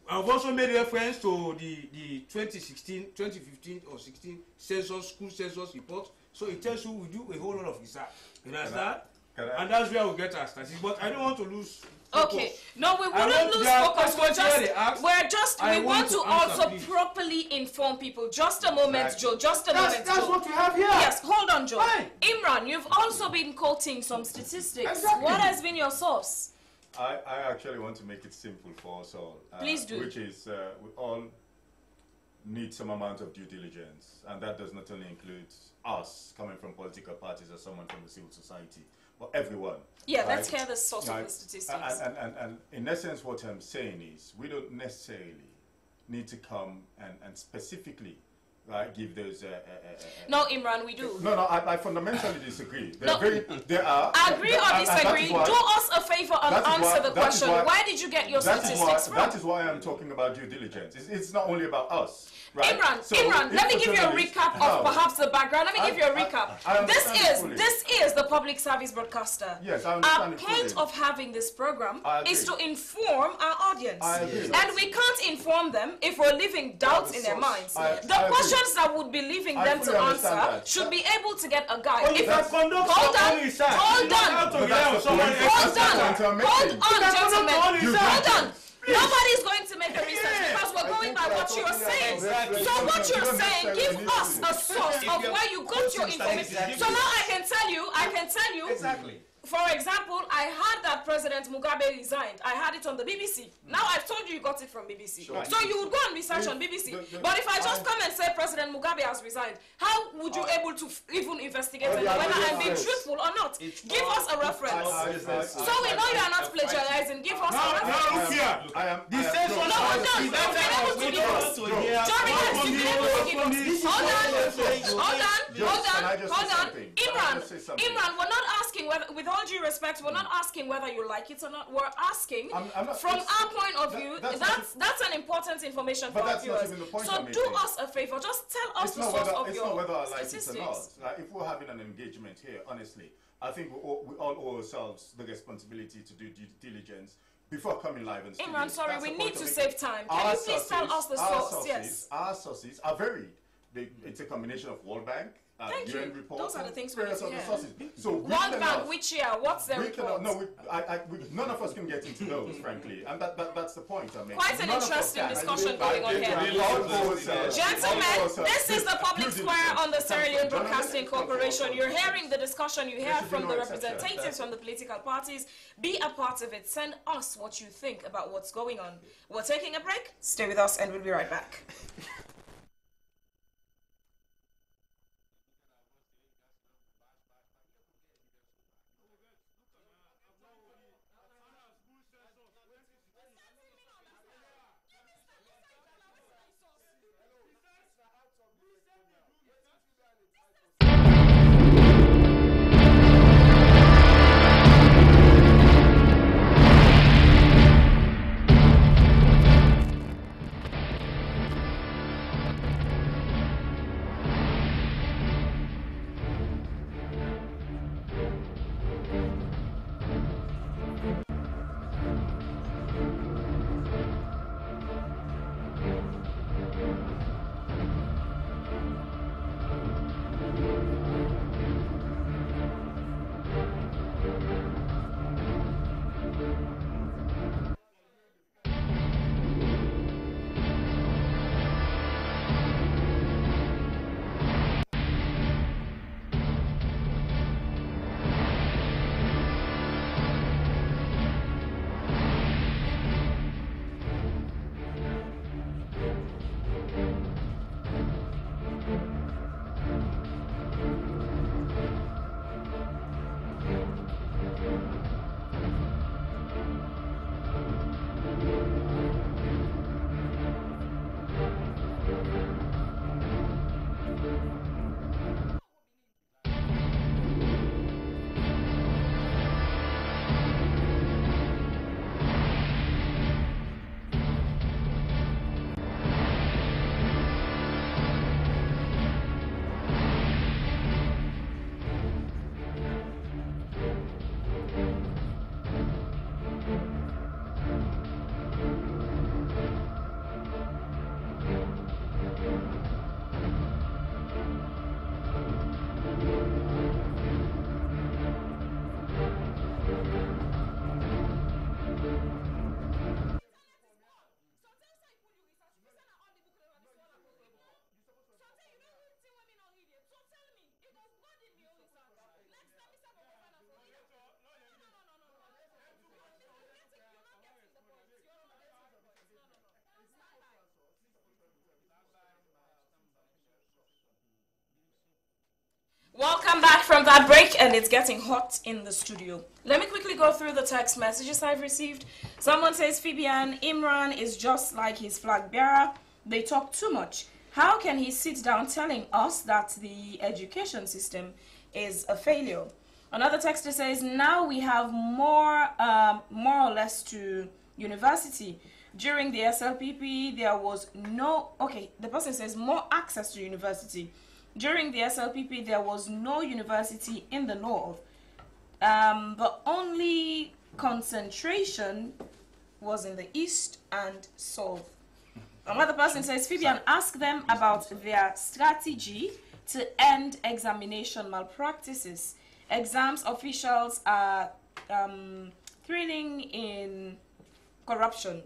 Speaker 4: I've also made reference to the 2016, 2015 or 16 census, school census report. So it tells you we do a whole lot of research. You understand? And that's where we get our statistics. But I don't want to lose focus.
Speaker 1: Okay. No, we
Speaker 4: I
Speaker 1: wouldn't
Speaker 4: want
Speaker 1: lose
Speaker 4: their
Speaker 1: focus.
Speaker 4: questions they ask.
Speaker 1: We want to
Speaker 4: answer,
Speaker 1: also
Speaker 4: please.
Speaker 1: properly inform people. Just a moment, Joe. Just a moment,
Speaker 4: That's
Speaker 1: Joe.
Speaker 4: what we have here.
Speaker 1: Yes, hold on, Joe.
Speaker 4: Fine.
Speaker 1: Imran, you've also been quoting some statistics.
Speaker 4: Exactly.
Speaker 1: What has been your source?
Speaker 3: I actually want to make it simple for us all.
Speaker 1: Please do.
Speaker 3: Which is we all need some amount of due diligence, and that does not only include us coming from political parties or someone from the civil society, but everyone.
Speaker 1: Yeah,
Speaker 3: right?
Speaker 1: let's hear the source of
Speaker 3: Right.
Speaker 1: the statistics.
Speaker 3: And in essence, what I'm saying is we don't necessarily need to come and specifically give those.
Speaker 1: No, Imran, we do.
Speaker 3: No, I fundamentally disagree.
Speaker 1: No.
Speaker 3: There are.
Speaker 1: Agree or disagree? Do us a favor and answer the question. Why did you get your statistics from?
Speaker 3: That is why I'm talking about due diligence. It's not only about us. Right?
Speaker 1: Imran, let me give you a recap of perhaps the background. Let me give you a recap. This is the public service broadcaster.
Speaker 3: Yes, I understand.
Speaker 1: Our point of having this program is to inform our audience. And we can't inform them if we're leaving doubts in their minds. The questions that would be leaving them to answer should be able to get a guide. Hold on. Nobody's going to make a research because we're going by what you're saying. So what you're saying, give us a source of where you got your information. So now I can tell you. Exactly. For example, I heard that President Mugabe resigned. I heard it on the BBC. Now I've told you got it from BBC. Sure. So you would go and research on BBC. But if I just come and say President Mugabe has resigned, how would you able to even investigate whether I'm being truthful or not? Give us a reference. So we know you are not plagiarizing. Give us a reference. Hold on. Imran, we're not asking whether, with all due respect, we're not asking whether you like it or not. We're asking, from our point of view, that's an important information for our viewers. So do us a favor, just tell us the source of your statistics. It's not whether I like it or not.
Speaker 3: Like, if we're having an engagement here, honestly, I think we all owe ourselves the responsibility to do due diligence before coming live and speaking.
Speaker 1: Imran, sorry, we need to save time. Can you please tell us the source? Yes.
Speaker 3: Our sources are varied. It's a combination of World Bank,
Speaker 1: Thank
Speaker 3: UN
Speaker 1: you.
Speaker 3: reports,
Speaker 1: those are the things we need to hear.
Speaker 3: So
Speaker 1: World Bank, which year? What's the report?
Speaker 3: None of us can get into those, frankly, and that's the point I mean.
Speaker 1: Quite an interesting discussion going on here. Gentlemen, this is the public square on the Sierra Leone Broadcasting Corporation. You're hearing the discussion. You hear from the representatives from the political parties. Be a part of it. Send us what you think about what's going on. We're taking a break. Stay with us and we'll be right back. Welcome back from that break, and it's getting hot in the studio. Let me quickly go through the text messages I've received. Someone says, Fabian, Imran is just like his flag bearer. They talk too much. How can he sit down telling us that the education system is a failure? Another texter says, now we have more or less to university. During the SLPP, there was no, okay, the person says more access to university. During the SLPP, there was no university in the north. The only concentration was in the east and south. Another person says, Fabian, ask them about their strategy to end examination malpractices. Exams officials are thrilling in corruption.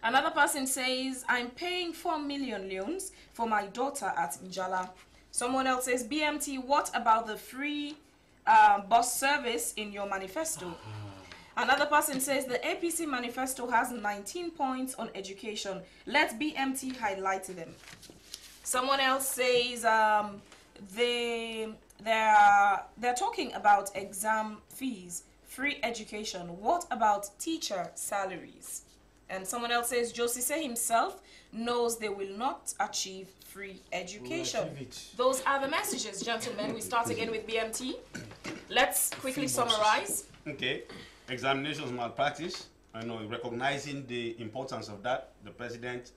Speaker 1: Another person says, I'm paying 4 million loans for my daughter at Njala. Someone else says, BMT, what about the free bus service in your manifesto? Another person says, the APC manifesto has 19 points on education. Let BMT highlight them. Someone else says, they're talking about exam fees, free education. What about teacher salaries? And someone else says, Josise himself knows they will not achieve free education. Those are the messages, gentlemen. We start again with BMT. Let's quickly summarize.
Speaker 2: Okay. Examinations malpractice. I know, recognizing the importance of that, the president,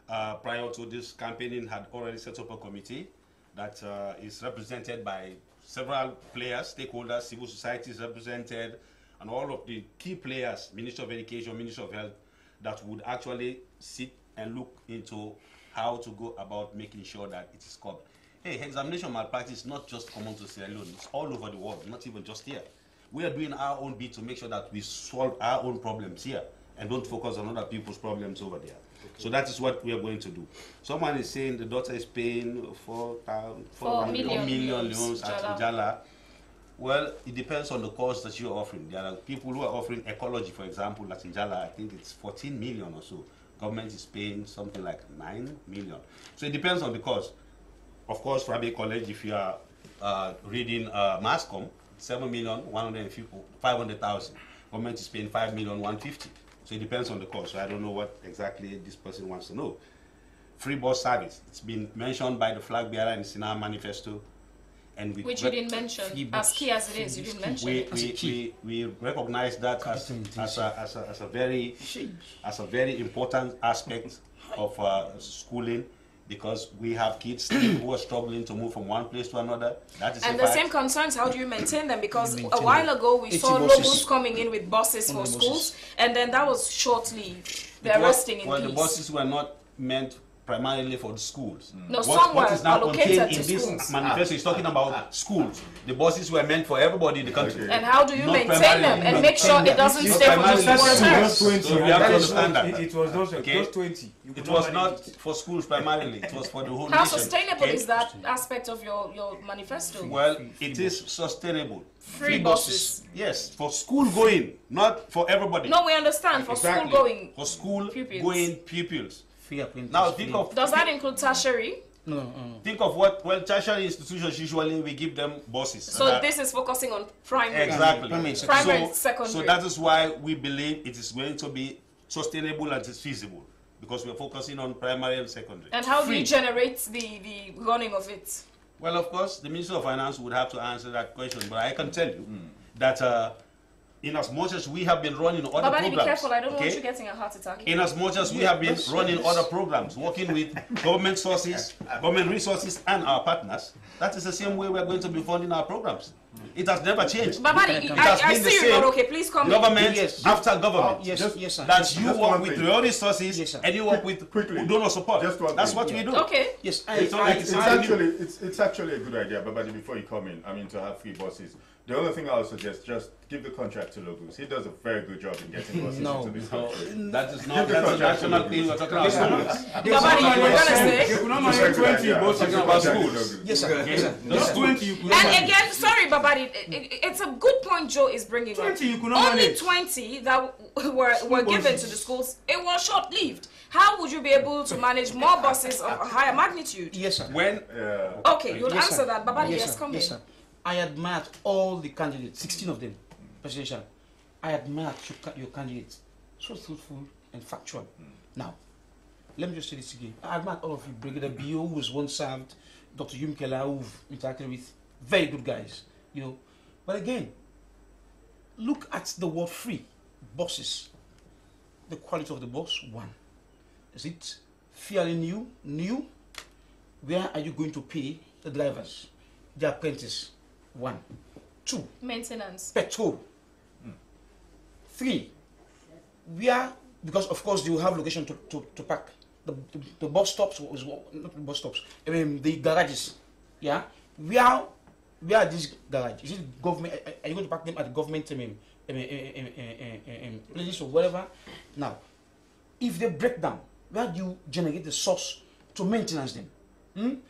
Speaker 2: prior to this campaigning, had already set up a committee that is represented by several players, stakeholders, civil society is represented, and all of the key players, Minister of Education, Minister of Health, that would actually sit and look into how to go about making sure that it is covered. Hey, examination malpractice is not just common to Sierra Leone, it's all over the world, not even just here. We are doing our own bit to make sure that we solve our own problems here and don't focus on other people's problems over there. Okay. So that is what we are going to do. Someone is saying the daughter is paying 4 million loans at Njala. Well, it depends on the course that you're offering. There are people who are offering ecology, for example, at Njala, I think it's 14 million or so. Government is paying something like 9 million. So it depends on the course. Of course, for Abbey College, if you are reading MassCom, 7,500,000. Government is paying 5,150,000. So it depends on the cost. So I don't know what exactly this person wants to know. Free bus service. It's been mentioned by the flag bearer in Sina manifesto. And
Speaker 1: which you didn't mention. As key as it is, you didn't mention
Speaker 2: we recognize that as a very important aspect of schooling, because we have kids who are struggling to move from one place to another. That is
Speaker 1: and the same concerns, how do you maintain them? Because a while ago we saw locals coming in with buses for schools, and then that was short-lived. They're resting in peace.
Speaker 2: Well, the buses were not meant primarily for the schools.
Speaker 1: No, some were allocated to schools.
Speaker 2: This manifesto is talking about schools. The buses were meant for everybody in the country.
Speaker 1: And how do you maintain them and make sure it doesn't stay for just 1 term?
Speaker 2: So we have to understand that.
Speaker 4: It was just 20.
Speaker 2: It was not for schools primarily. It was for the whole nation.
Speaker 1: How sustainable is that aspect of your manifesto?
Speaker 2: Well, it is sustainable.
Speaker 1: Free buses.
Speaker 2: Yes, for school going, not for everybody.
Speaker 1: No, we understand. For school going.
Speaker 2: For school going pupils.
Speaker 5: Now
Speaker 2: think of...
Speaker 1: Does that include tertiary?
Speaker 5: No.
Speaker 2: Think of what, well, tertiary institutions, usually we give them buses.
Speaker 1: So this is focusing on primary.
Speaker 2: Exactly.
Speaker 1: Primary, secondary.
Speaker 2: So that is why we believe it is going to be sustainable and it is feasible, because we're focusing on primary and secondary.
Speaker 1: And how do you generate the running of it?
Speaker 2: Well, of course, the Minister of Finance would have to answer that question, but I can tell you that in as much as we have been running other programs...
Speaker 1: Be careful, I don't want you getting a heart attack.
Speaker 2: In as much as we have been running other programs, working with government sources, government resources, and our partners, that is the same way we are going to be funding our programs. It has never changed.
Speaker 1: Babadi, I see you're not okay. Please come
Speaker 2: government after government.
Speaker 5: Yes, sir.
Speaker 2: That you work with your resources and you work with donor support. That's what we do.
Speaker 1: Okay.
Speaker 5: Yes,
Speaker 3: it's actually a good idea, Babadi, before you come in, to have free buses. The only thing I would suggest, just give the contract to Logos. He does a very good job in getting buses into this country.
Speaker 2: That is not a national thing. We're talking about schools.
Speaker 1: Babadi, you were going to say?
Speaker 4: You could not manage 20 buses
Speaker 2: about schools.
Speaker 5: Yes, sir.
Speaker 4: Just 20 you could
Speaker 1: And again, sorry, Babadi, it's a good point Joe is bringing
Speaker 4: 20 you could not
Speaker 1: Only
Speaker 4: manage.
Speaker 1: 20 that were given to the schools, it was short-lived. How would you be able to manage more buses of a higher magnitude?
Speaker 5: Yes, sir.
Speaker 2: When?
Speaker 1: Okay, you'll answer that. Babadi, yes, come in.
Speaker 5: Sir. I admired all the candidates, 16 of them, presidential. I admired your candidates, so truthful and factual. Now, let me just say this again. I admire all of you, Brigadier B.O., who was once served, Dr. Yumkela, who've interacted with, very good guys, you know. But again, look at the word free, bosses. The quality of the boss, one. Is it fairly new? New? Where are you going to pay the drivers, the apprentice? One. Two.
Speaker 1: Maintenance.
Speaker 5: Petrol. 3. Where, because of course you have location to park. The bus stops, not the bus stops, I mean the garages. Yeah? Where are these garages? Is it government? Are you going to park them at the government places or whatever? Now, if they break down, where do you generate the source to maintenance them?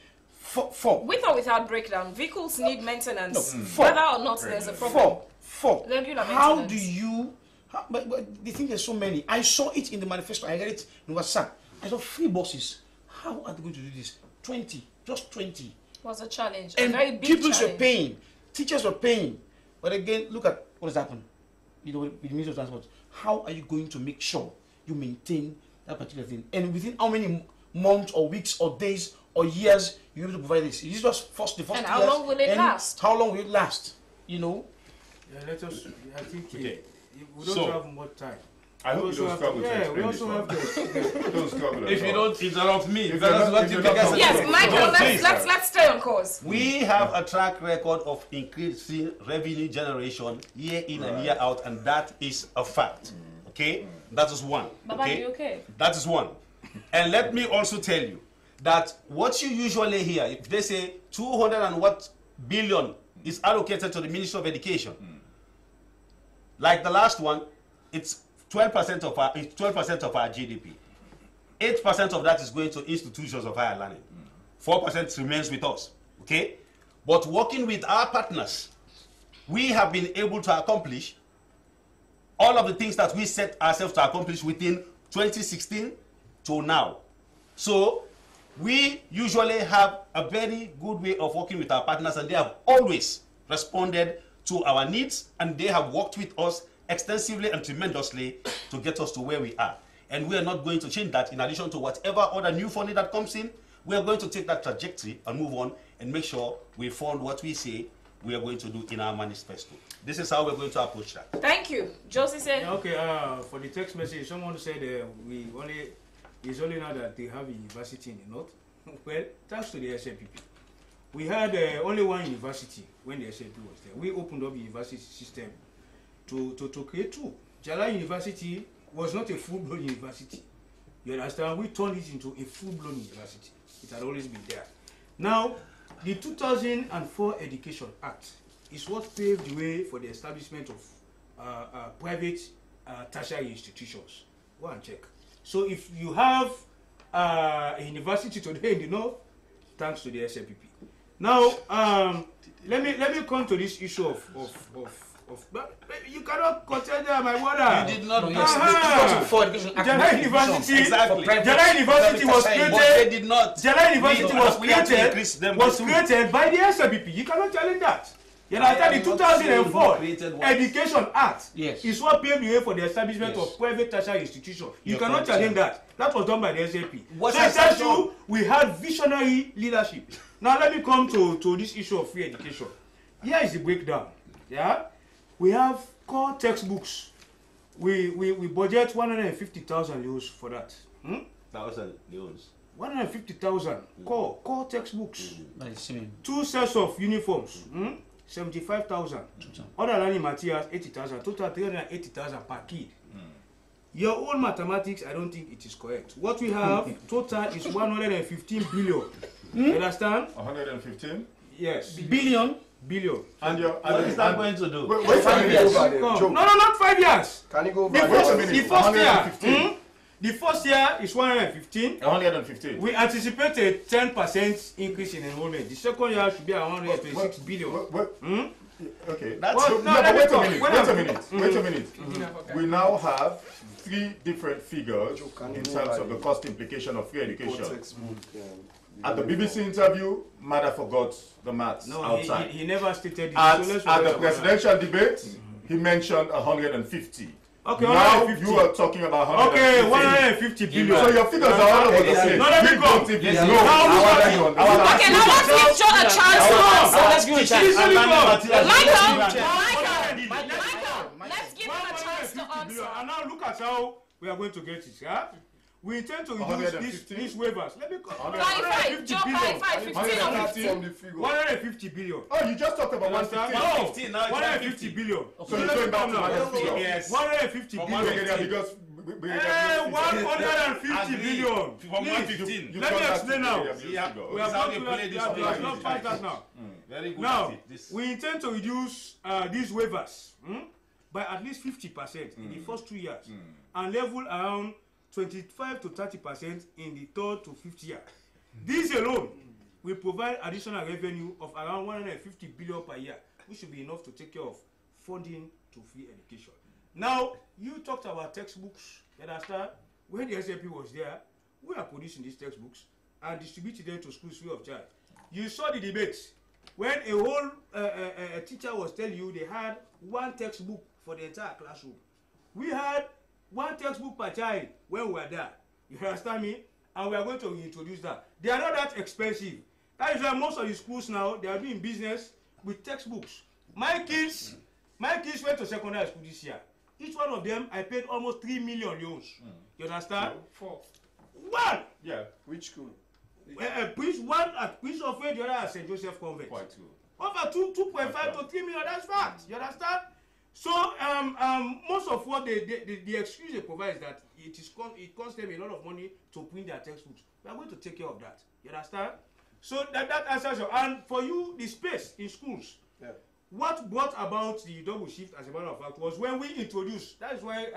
Speaker 5: 4.
Speaker 1: With or without breakdown, vehicles need maintenance,
Speaker 5: No, 4.
Speaker 1: whether or not there's a problem.
Speaker 5: 4.
Speaker 1: Regular
Speaker 5: How
Speaker 1: maintenance.
Speaker 5: do you? But the thing, there's so many. I saw it in the manifesto. I read it in WhatsApp. I saw 3 buses. How are they going to do this? 20, just 20.
Speaker 1: Was a challenge,
Speaker 5: And
Speaker 1: a very big
Speaker 5: pupils
Speaker 1: challenge.
Speaker 5: were paying, teachers were paying. But again, look at what has happened. You know, with the Ministry of Transport. How are you going to make sure you maintain that particular thing? And within how many months or weeks or days or years you able to provide this? Is it just the first
Speaker 1: And how
Speaker 5: years?
Speaker 1: long will it
Speaker 5: And
Speaker 1: last?
Speaker 5: How long will it last? You know.
Speaker 4: Yeah, let us. I think
Speaker 3: Okay.
Speaker 4: we don't have much time.
Speaker 3: I hope you don't struggle to
Speaker 4: Yeah, we
Speaker 3: explain this
Speaker 4: also
Speaker 3: one.
Speaker 4: have to.
Speaker 3: Don't struggle at
Speaker 7: If you
Speaker 3: all.
Speaker 7: don't interrupt me,
Speaker 3: If
Speaker 7: that's
Speaker 3: you're not-
Speaker 7: what
Speaker 3: if
Speaker 7: you
Speaker 3: you're
Speaker 7: make
Speaker 3: not
Speaker 7: us.
Speaker 1: Yes,
Speaker 3: Please,
Speaker 1: Michael,
Speaker 7: please.
Speaker 1: let's stay on course.
Speaker 2: We have a track record of increasing revenue generation year in and year out, and that is a fact. Okay? That is one.
Speaker 1: Baba,
Speaker 2: Okay?
Speaker 1: you okay?
Speaker 2: That is one. And let me also tell you that what you usually hear, if they say 200 and what billion is allocated to the Ministry of Education, like the last one, it's 12% of our GDP. 8% of that is going to institutions of higher learning. 4% remains with us. Okay? But working with our partners, we have been able to accomplish all of the things that we set ourselves to accomplish within 2016 to now. So we usually have a very good way of working with our partners, and they have always responded to our needs, and they have worked with us extensively and tremendously to get us to where we are. And we are not going to change that. In addition to whatever other new funding that comes in, we are going to take that trajectory and move on and make sure we fund what we say we are going to do in our manifesto. This is how we're going to approach that.
Speaker 1: Thank you. Josie said,
Speaker 4: Yeah, okay, for the text message, someone said it's only now that they have a university in the north. Well, thanks to the SLPP. We had only one university when the SLP was there. We opened up the university system to create 2. Jala University was not a full-blown university. You understand? We turned it into a full-blown university. It had always been there. Now, the 2004 Education Act is what paved the way for the establishment of private tertiary institutions. Go and check. So if you have a university today in the north, thanks to the SLPP. Now, let me come to this issue of but you cannot contend there, my brother.
Speaker 2: You did not.
Speaker 5: No, yes,
Speaker 4: Jala University,
Speaker 2: Exactly.
Speaker 4: Jala University was
Speaker 2: But they
Speaker 4: created.
Speaker 2: did not.
Speaker 4: Jala University was
Speaker 2: We have to increase them by 2.
Speaker 4: created by the SLPP. You cannot challenge that. You
Speaker 2: I
Speaker 4: understand?
Speaker 2: am
Speaker 4: The
Speaker 2: not saying
Speaker 4: 2004
Speaker 2: who created what.
Speaker 4: Education Act
Speaker 5: Yes.
Speaker 4: is what paved the way for the establishment
Speaker 5: Yes.
Speaker 4: of private tertiary institutions. You
Speaker 5: You're
Speaker 4: cannot
Speaker 5: correct,
Speaker 4: challenge
Speaker 5: sir.
Speaker 4: that. That was done by the SLP.
Speaker 2: What
Speaker 4: So
Speaker 2: has
Speaker 4: it tells
Speaker 2: that done?
Speaker 4: you we had visionary leadership. Now let me come to this issue of free education. Here is the breakdown. Yeah, we have core textbooks. We budget 150,000 euros for that.
Speaker 2: 1,000 leons.
Speaker 4: 150,000 core textbooks.
Speaker 5: Nice.
Speaker 4: 2 sets of uniforms. 75,000. Other learning materials 80,000. Total 380,000 per kid. Your own mathematics, I don't think it is correct. What we have total is 115 billion. You understand?
Speaker 3: 115?
Speaker 4: Yes.
Speaker 5: Billion.
Speaker 4: Billion.
Speaker 3: And your
Speaker 2: What is that going to do?
Speaker 3: Wait
Speaker 6: Can
Speaker 3: a
Speaker 6: you
Speaker 3: minute.
Speaker 6: go over there?
Speaker 4: No,
Speaker 6: Joe,
Speaker 4: no, not 5 years.
Speaker 6: can you go
Speaker 4: The
Speaker 6: over
Speaker 3: Wait a
Speaker 4: first,
Speaker 6: there?
Speaker 3: minute.
Speaker 4: the first year,
Speaker 3: 115.
Speaker 4: the first year is 115.
Speaker 3: 115.
Speaker 4: We anticipate a 10% increase in enrollment. The second year should be around 126 billion.
Speaker 3: Okay.
Speaker 2: That's
Speaker 4: Well, no,
Speaker 3: Yeah,
Speaker 4: let
Speaker 3: but
Speaker 4: me
Speaker 3: wait a
Speaker 4: talk.
Speaker 3: minute.
Speaker 4: Wait
Speaker 3: Wait
Speaker 4: a
Speaker 3: a minute. Wait a minute. We now have 3 different figures
Speaker 6: Can you
Speaker 3: in
Speaker 6: go
Speaker 3: terms
Speaker 6: over
Speaker 3: of the
Speaker 6: there?
Speaker 3: cost implication of free
Speaker 6: Core
Speaker 3: education.
Speaker 6: textbook,
Speaker 3: At the BBC interview, Mada forgot the maths
Speaker 4: No,
Speaker 3: outside.
Speaker 4: he never stated this.
Speaker 3: At
Speaker 4: So let's
Speaker 3: the
Speaker 4: forget about
Speaker 3: presidential debate, he mentioned 150. Okay,
Speaker 10: now
Speaker 3: 150.
Speaker 10: you are talking about 150.
Speaker 3: Okay, 150 billion.
Speaker 10: So your figures are all over the place.
Speaker 3: No, let me go.
Speaker 10: Okay,
Speaker 1: now let's give Joe a chance to answer.
Speaker 9: Let's give it a chance.
Speaker 1: Michael, let's give him a chance to answer.
Speaker 3: And now look at how we are going to get it. Yeah? We intend to reduce these waivers. Let me go.
Speaker 1: Clarify, Joe, clarify, 15
Speaker 6: from the figure.
Speaker 3: 150 billion.
Speaker 10: Oh, you just talked about 150.
Speaker 3: No, 150 billion.
Speaker 10: So you're going back to 150.
Speaker 7: Yes.
Speaker 3: 150 billion.
Speaker 10: Because
Speaker 3: 150 billion.
Speaker 7: From 115.
Speaker 3: Let me explain now.
Speaker 7: We have
Speaker 3: not past that now.
Speaker 7: Very good.
Speaker 3: Now, we intend to reduce these waivers by at least 50% in the first 2 years and level around 25 to 30% in the third to fifth year. This alone will provide additional revenue of around 150 billion per year, which should be enough to take care of funding to free education. Now, you talked about textbooks. You understand? When the SLP was there, we are producing these textbooks and distributing them to schools free of charge. You saw the debates when a whole teacher was telling you they had one textbook for the entire classroom. We had one textbook per child when we were there. You understand me? And we are going to introduce that. They are not that expensive. That is why most of the schools now, they are doing business with textbooks. My kids went to secondary school this year. Each one of them, I paid almost 3 million loans. You understand?
Speaker 8: 4.
Speaker 3: One!
Speaker 10: Yeah.
Speaker 6: Which school?
Speaker 3: One at Prince of Wales, the other at St. Joseph Convent.
Speaker 10: Quite good.
Speaker 3: Over 2.5 to 3 million, that's fact. You understand? So most of what the excuse they provide is that it costs them a lot of money to print their textbooks. We are going to take care of that. You understand? So that answers your. And for you, the space in schools.
Speaker 6: Yeah.
Speaker 3: What brought about the double shift, as a matter of fact, was when we introduced. That is why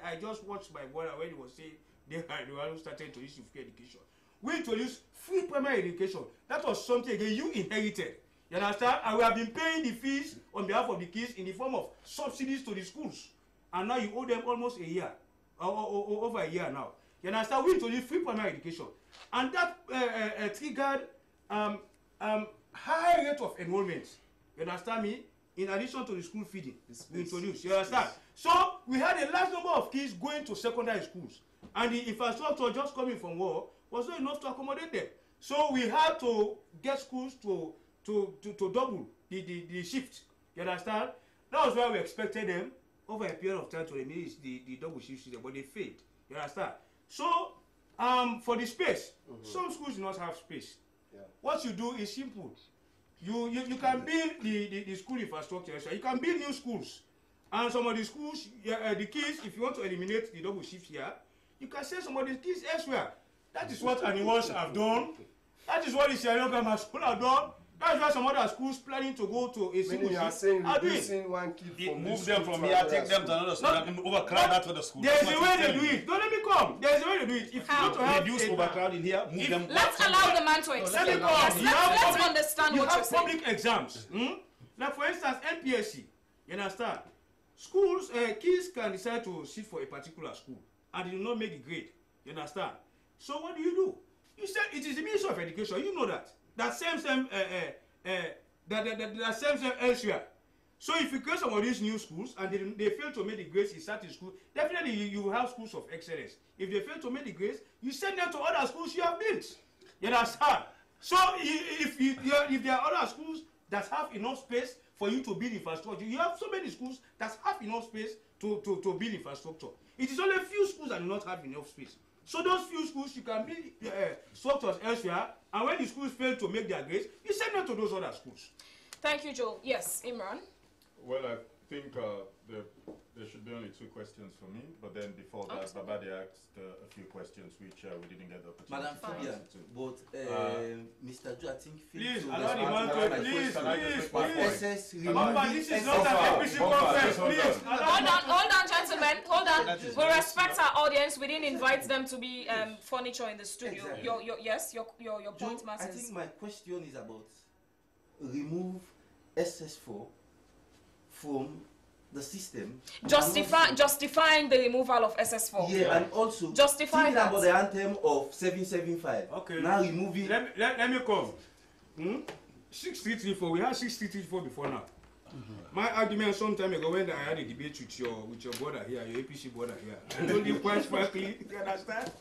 Speaker 3: I just watched my brother when he was saying they were starting to issue free education. We introduced free primary education. That was something again you inherited. You understand? And we have been paying the fees on behalf of the kids in the form of subsidies to the schools. And now you owe them almost a year, or over a year now. You understand? We introduced free primary education. And that triggered high rate of enrollment. You understand me? In addition to the school feeding, we introduced. You understand? So we had a large number of kids going to secondary schools. And the infrastructure just coming from war was not enough to accommodate them. So we had to get schools to double the shift. You understand? That was why we expected them over a period of time to release the double shift system, but they failed. You understand? So for the space, some schools do not have space. Yeah. What you do is simple. You can build the school infrastructure. So you can build new schools. And some of the schools, the kids, if you want to eliminate the double shift here, you can send some of the kids elsewhere. That is what Aniwas have done. That is what the Sierra Grammar School have done. That's why some other schools planning to go to a single
Speaker 6: shift are doing. One kid from
Speaker 7: move them from here, take them to another school, and overcrowd that other school.
Speaker 3: There's a way to do it. Don't let me come. There's a way to do it. If you want to have
Speaker 7: reduce overcrowding here, move them.
Speaker 1: Let's allow the man to explain. Let's understand what you're saying.
Speaker 3: Public exams. Like for instance, NPSC. You understand? Schools, kids can decide to sit for a particular school and they do not make the grade. You understand? So what do? You said it is the Ministry of Education. You know that. That same elsewhere. So if you create some of these new schools and they fail to make the grades in certain schools, definitely you will have schools of excellence. If they fail to make the grades, you send them to other schools you have built. You understand? So if there are other schools that have enough space for you to build infrastructure, you have so many schools that have enough space to build infrastructure. It is only a few schools that do not have enough space. So those few schools, you can build structures elsewhere, and when the schools fail to make their grades, you send them to those other schools.
Speaker 1: Thank you, Joe. Yes, Imran?
Speaker 10: Well, I think there should be only 2 questions for me, but then before that, Babadi asked a few questions which we didn't get the opportunity
Speaker 9: to answer. But Mr. Joe, I think...
Speaker 3: Please, allow the man to... Please.
Speaker 9: Remember,
Speaker 3: this is not an APC conference, please.
Speaker 1: Hold on, gentlemen. Hold on. We respect our audience. We didn't invite them to be furniture in the studio.
Speaker 9: Exactly.
Speaker 1: Your point matters.
Speaker 9: I think my question is about remove SS4 from the system.
Speaker 1: Justifying the removal of SS4.
Speaker 9: Yeah, and also
Speaker 1: justifying that.
Speaker 9: About the anthem of 775.
Speaker 3: Okay.
Speaker 9: Now removing.
Speaker 3: Let me come. 6334. We had 6334 before now.
Speaker 4: My argument some time ago when I had a debate with your brother here, your APC brother here, I told him quite frankly, you understand?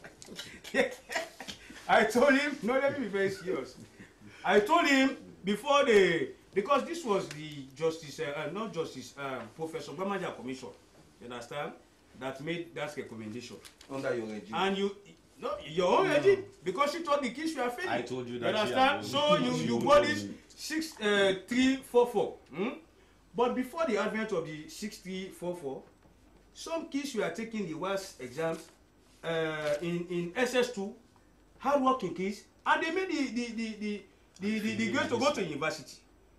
Speaker 4: I told him, no, let me be very serious. I told him before because this was the Justice, not Justice, Professor Bamaja Commission, you understand, that made that recommendation.
Speaker 9: Under your regime.
Speaker 4: And your own regime, because you thought the kids were failing.
Speaker 2: I told you that.
Speaker 4: You understand? So you got this 6344. But before the advent of the 6344, some kids were taking the worst exams in SS2, hard-working kids, and they made the grade to go to university.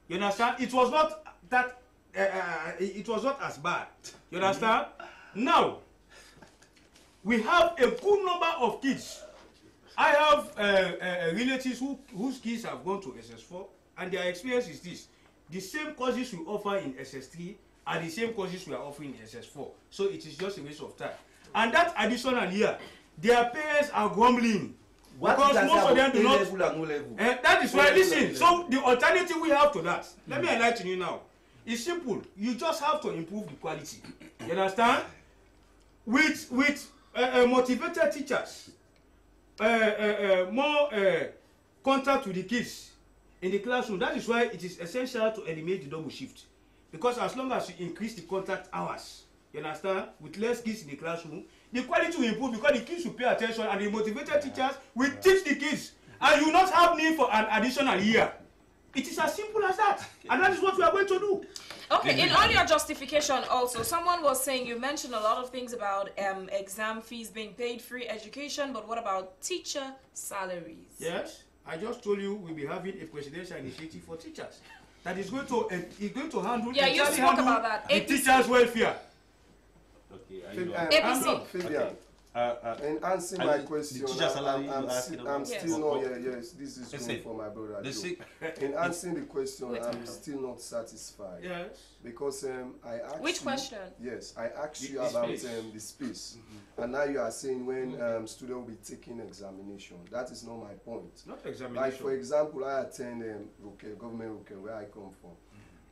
Speaker 4: You understand? It was not that. It was not as bad. You understand? Now we have a good number of kids. I have relatives whose kids have gone to SS4, and their experience is this. The same courses we offer in SS3 are the same courses we are offering in SS4. So it is just a waste of time. And that additional year, their parents are grumbling. Because most of them do not. That is why, listen, so the alternative we have to that, let me enlighten you now. It's simple. You just have to improve the quality. You understand? With motivated teachers, more contact with the kids in the classroom. That is why it is essential to eliminate the double shift. Because as long as you increase the contact hours, you understand, with less kids in the classroom, the quality will improve because the kids will pay attention and the motivated teachers will teach the kids. And you will not have need for an additional year. It is as simple as that. And that is what we are going to do.
Speaker 1: Okay, in all your justification also, someone was saying you mentioned a lot of things about exam fees being paid, free education, but what about teacher salaries?
Speaker 4: Yes, I just told you we'll be having a presidential initiative for teachers that is going to handle,
Speaker 1: you spoke about that.
Speaker 4: The teachers' welfare.
Speaker 6: Okay, Fabian. And answering my question, I'm still not, yes, this is good for my brother. In answering the question, I'm still not satisfied.
Speaker 4: Yes.
Speaker 6: Because I asked
Speaker 1: Which question?
Speaker 6: Yes, I asked you about the space. And now you are saying when students will be taking examination. That is not my point.
Speaker 4: Not examination.
Speaker 6: Like, for example, I attend government Rukel, where I come from.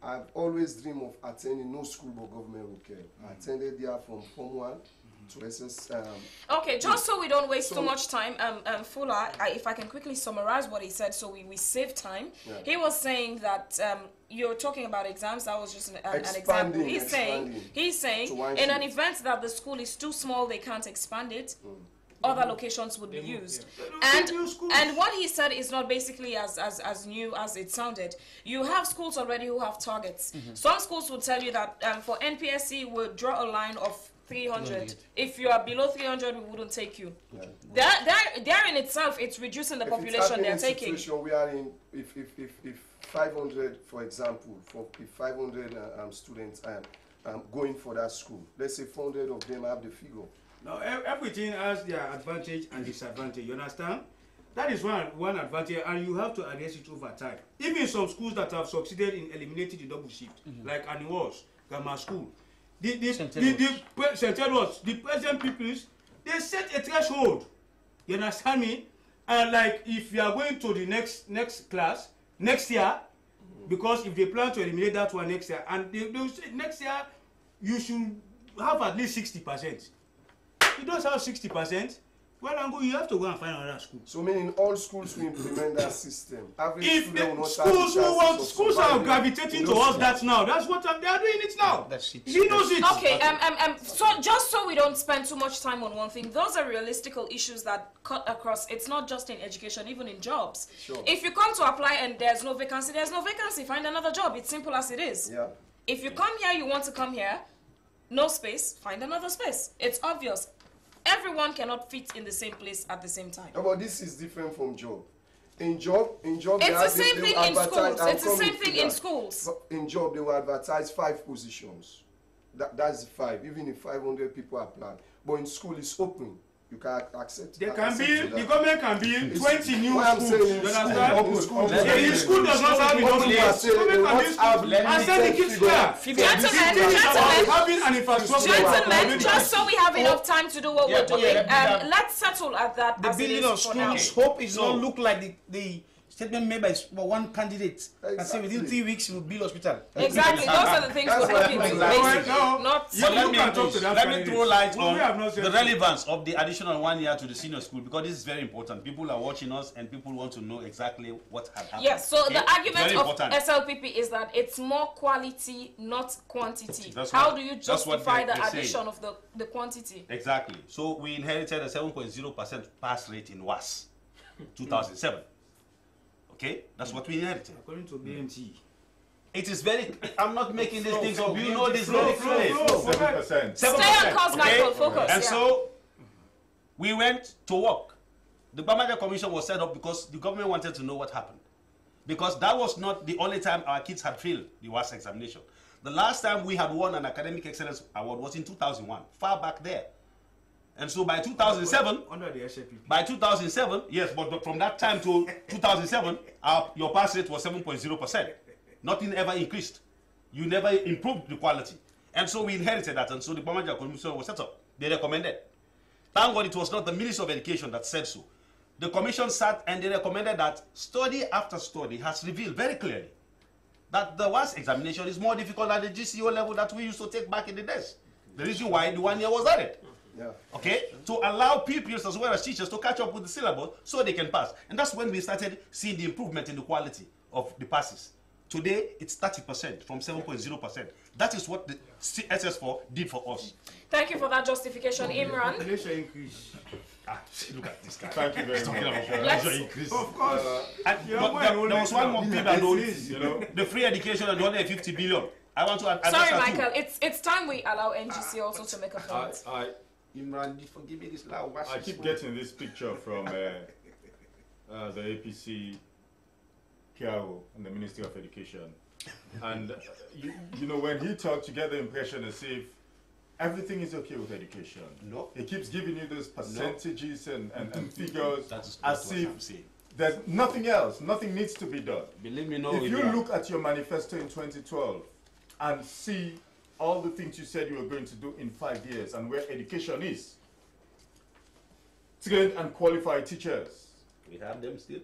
Speaker 6: I've always dreamed of attending no school but government Rukel. I attended there from Form 1 to SS.
Speaker 1: Okay, just so we don't waste too much time, Fuller, if I can quickly summarize what he said so we save time. Yeah. He was saying that you're talking about exams, that was just an example. He's saying in an event that the school is too small, they can't expand it. Other locations would be used. And what he said is not basically as new as it sounded. You have schools already who have targets. Some schools will tell you that for NPSC, we'll draw a line of 300. If you are below 300, we wouldn't take you. There in itself, it's reducing the population they're taking.
Speaker 6: We are in, if 500, for example, if 500 students are going for that school, let's say 400 of them have the figure.
Speaker 4: Now, everything has their advantage and disadvantage, you understand? That is one advantage, and you have to address it over time. Even some schools that have succeeded in eliminating the double shift, like Aniwas, Grammar School, St. Edwards, the present pupils, they set a threshold. You understand me? And like if you are going to the next class, next year, because if they plan to eliminate that one next year, and they will say next year, you should have at least 60%. You don't have 60%, well, you have to go and find another school.
Speaker 6: So meaning all schools will implement that system.
Speaker 4: If the schools are gravitating towards that now, that's what they are doing it now. That's it. He knows it.
Speaker 1: Okay, so just so we don't spend too much time on one thing, those are realistical issues that cut across. It's not just in education, even in jobs.
Speaker 6: Sure.
Speaker 1: If you come to apply and there's no vacancy, there's no vacancy. Find another job. It's simple as it is.
Speaker 6: Yeah.
Speaker 1: If you come here, you want to come here, no space, find another space. It's obvious. Everyone cannot fit in the same place at the same time.
Speaker 6: No, but this is different from job. In job,
Speaker 1: it's the same thing in schools. It's the same thing in schools.
Speaker 6: In job, they will advertise 5 positions. That's 5, even if 500 people apply. But in school, it's open. You can accept.
Speaker 4: The government can build 20 new schools.
Speaker 6: You understand?
Speaker 4: The school does not have enough space. The government can build schools and send the kids there.
Speaker 1: Gentlemen, just so we have enough time to do what we're doing, let's settle at that.
Speaker 5: The building of schools, hope is not look like the statement made by one candidate and say within 3 weeks he will build hospital.
Speaker 1: Exactly, those are the things we're looking into. Basically, not.
Speaker 2: But let me throw light on the relevance of the additional 1 year to the senior school, because this is very important. People are watching us and people want to know exactly what had happened.
Speaker 1: Yes, so
Speaker 2: okay?
Speaker 1: the argument of SLPP is that it's more quality, not quantity. How do you justify the addition of the quantity?
Speaker 2: Exactly. So we inherited a 7.0% pass rate in WAS 2007. Okay, that's what we inherited.
Speaker 4: According to BMT.
Speaker 2: It is very. I'm not making these things up. You know this very clearly.
Speaker 10: 7%.
Speaker 1: Stay on course, Michael. Focus.
Speaker 2: And so we went to work. The Bamaja Commission was set up because the government wanted to know what happened. Because that was not the only time our kids had failed the WAS examination. The last time we had won an academic excellence award was in 2001, far back there. And so by 2007,
Speaker 4: under the SLPP.
Speaker 2: By 2007, yes, but from that time to 2007, your pass rate was 7.0%. Nothing ever increased. You never improved the quality. And so we inherited that, and so the Bamaja Commission was set up. They recommended. Thank God it was not the Minister of Education that said so. The commission sat and they recommended that study after study has revealed very clearly that the WAS examination is more difficult than the GCO level that we used to take back in the days. The reason why the 1 year was added.
Speaker 6: Yeah.
Speaker 2: Okay, to allow pupils as well as teachers to catch up with the syllabus so they can pass. And that's when we started seeing the improvement in the quality of the passes. Today, it's 30% from 7.0%. That is what the SS4 did for us.
Speaker 1: Thank you for that justification, Imran.
Speaker 4: Population increase.
Speaker 2: Look at this guy.
Speaker 10: Thank you very much.
Speaker 2: Increase.
Speaker 4: Of course.
Speaker 2: But there was one more thing that the free education and the 150 billion. I want to add.
Speaker 1: Sorry, Michael. It's time we allow NGC also to make a point.
Speaker 2: Imran, forgive me this loud.
Speaker 10: I keep getting this picture from the APC PRO and the Ministry of Education. And, you know, when he talks, you get the impression as if everything is okay with education.
Speaker 2: No.
Speaker 10: He keeps giving you those percentages and figures
Speaker 2: That's
Speaker 10: as if there's nothing else, nothing needs to be done.
Speaker 2: Believe me, no.
Speaker 10: If you look at your manifesto in 2012 and see all the things you said you were going to do in 5 years and where education is, trained and qualified teachers.
Speaker 2: We have them still.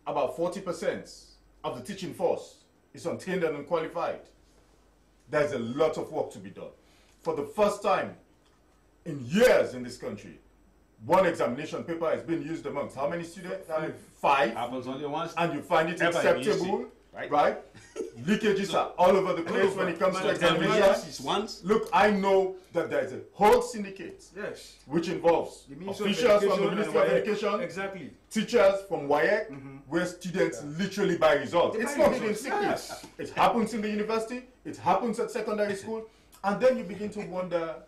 Speaker 10: About 40% of the teaching force is untrained and unqualified. There's a lot of work to be done. For the first time in years in this country, one examination paper has been used amongst how many students? 5.
Speaker 2: Happens only once.
Speaker 10: And you find it acceptable, right? Leakages are all over the place when it comes to examinations. Look, I know that there is a whole syndicate, which involves officials from the Ministry of Education,
Speaker 4: exactly,
Speaker 10: teachers from WAEC, where students literally buy results. It's not hidden secret. It happens in the university, it happens at secondary school, and then you begin to wonder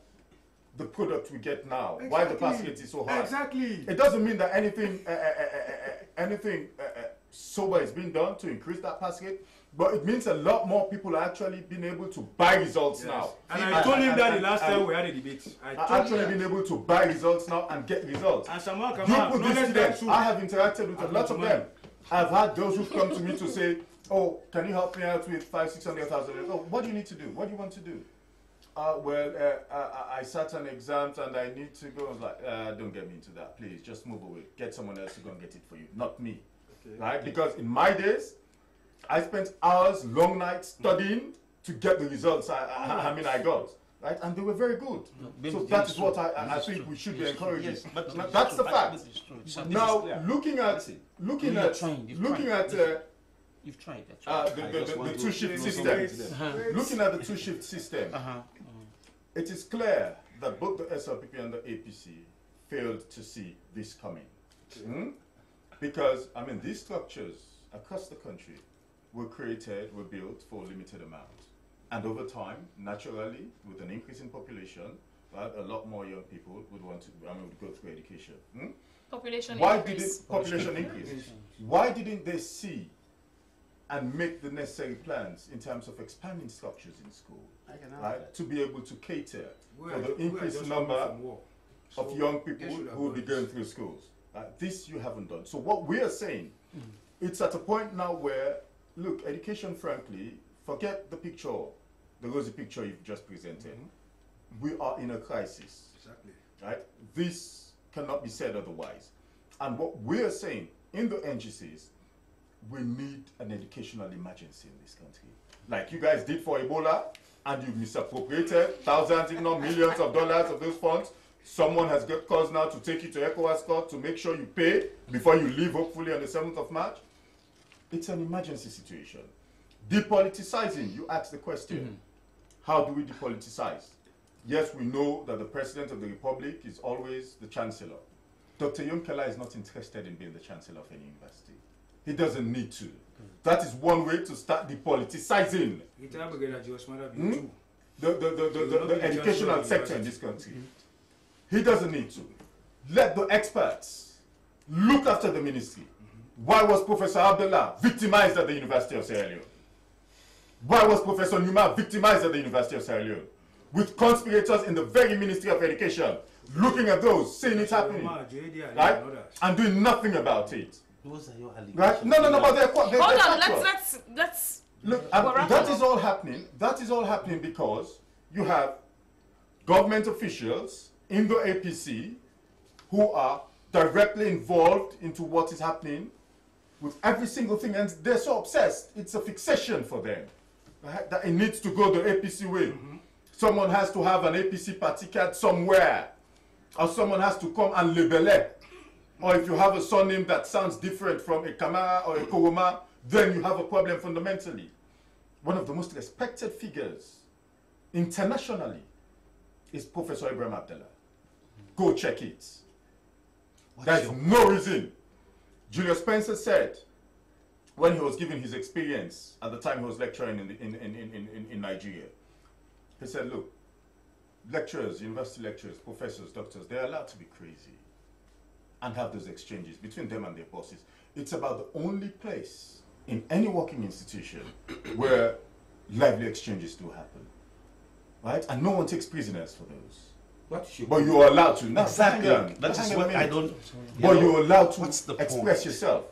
Speaker 10: the product we get now, why the pass rate is so high.
Speaker 4: Exactly.
Speaker 10: It doesn't mean that anything sober is being done to increase that pass rate, but it means a lot more people are actually being able to buy results now.
Speaker 4: And I told him that the last time we had a debate. I
Speaker 10: actually been able to buy results now and get results.
Speaker 4: And someone come
Speaker 10: out. I have interacted with a lot of them. I've had those who come to me to say, "Oh, can you help me out with 500,000-600,000? Oh, what do you need to do? What do you want to do?" I sat on exams and I need to go. I was like, don't get me into that, please. Just move away. Get someone else to go and get it for you, not me. Okay. Right? Because in my days, I spent hours, long nights studying to get the results I got. Right? And they were very good. No, so that is what I think we should be encouraging. Yes, but that's the fact. Now, looking at
Speaker 5: You've tried that.
Speaker 10: The two-shift system. Looking at the two-shift system, it is clear that both the SLPP and the APC failed to see this coming. Because, I mean, these structures across the country were built for a limited amount. And over time, naturally, with an increase in population, right, a lot more young people would want to, would go through education.
Speaker 1: Population
Speaker 10: increase. Why didn't they see and make the necessary plans in terms of expanding structures in school, right, to be able to cater for the increased number of young people who will be going through schools? This you haven't done. So what we are saying, it's at a point now where, look, education, frankly, forget the picture, the rosy picture you've just presented. We are in a crisis.
Speaker 4: Exactly.
Speaker 10: Right? This cannot be said otherwise. And what we are saying in the NGCs, we need an educational emergency in this country. Like you guys did for Ebola, and you misappropriated thousands, if not millions of dollars of those funds. Someone has got cause now to take you to ECOWAS court to make sure you pay before you leave, hopefully on the 7th of March. It's an emergency situation. Depoliticizing, you asked the question. How do we depoliticize? Yes, we know that the President of the Republic is always the Chancellor. Dr. Yonkela is not interested in being the Chancellor of any university. He doesn't need to. That is one way to start depoliticizing the educational sector in this country. He doesn't need to. Let the experts look after the ministry. Why was Professor Abdullah victimized at the University of Sierra Leone? Why was Professor Numa victimized at the University of Sierra Leone? With conspirators in the very Ministry of Education, looking at those, seeing it happening, right? And doing nothing about it.
Speaker 9: Those are your allegations.
Speaker 10: Right? No, but they're
Speaker 1: Hold on, let's
Speaker 10: look, that is all happening. That is all happening because you have government officials in the APC who are directly involved into what is happening with every single thing, and they're so obsessed. It's a fixation for them, right? That it needs to go the APC way. Someone has to have an APC party card somewhere, or someone has to come and label it. Or if you have a surname that sounds different from a Kamara or a Koroma, then you have a problem fundamentally. One of the most respected figures internationally is Professor Ibrahim Abdullah. Go check it. There's no reason. Julius Spencer said, when he was giving his experience at the time he was lecturing in Nigeria, he said, look, lecturers, university lecturers, professors, doctors, they're allowed to be crazy and have those exchanges between them and their bosses. It's about the only place in any working institution where lively exchanges do happen, right? And no one takes prisoners for those. But you're allowed to. Now,
Speaker 2: exactly. That is what I don't.
Speaker 10: But you're allowed to express yourself.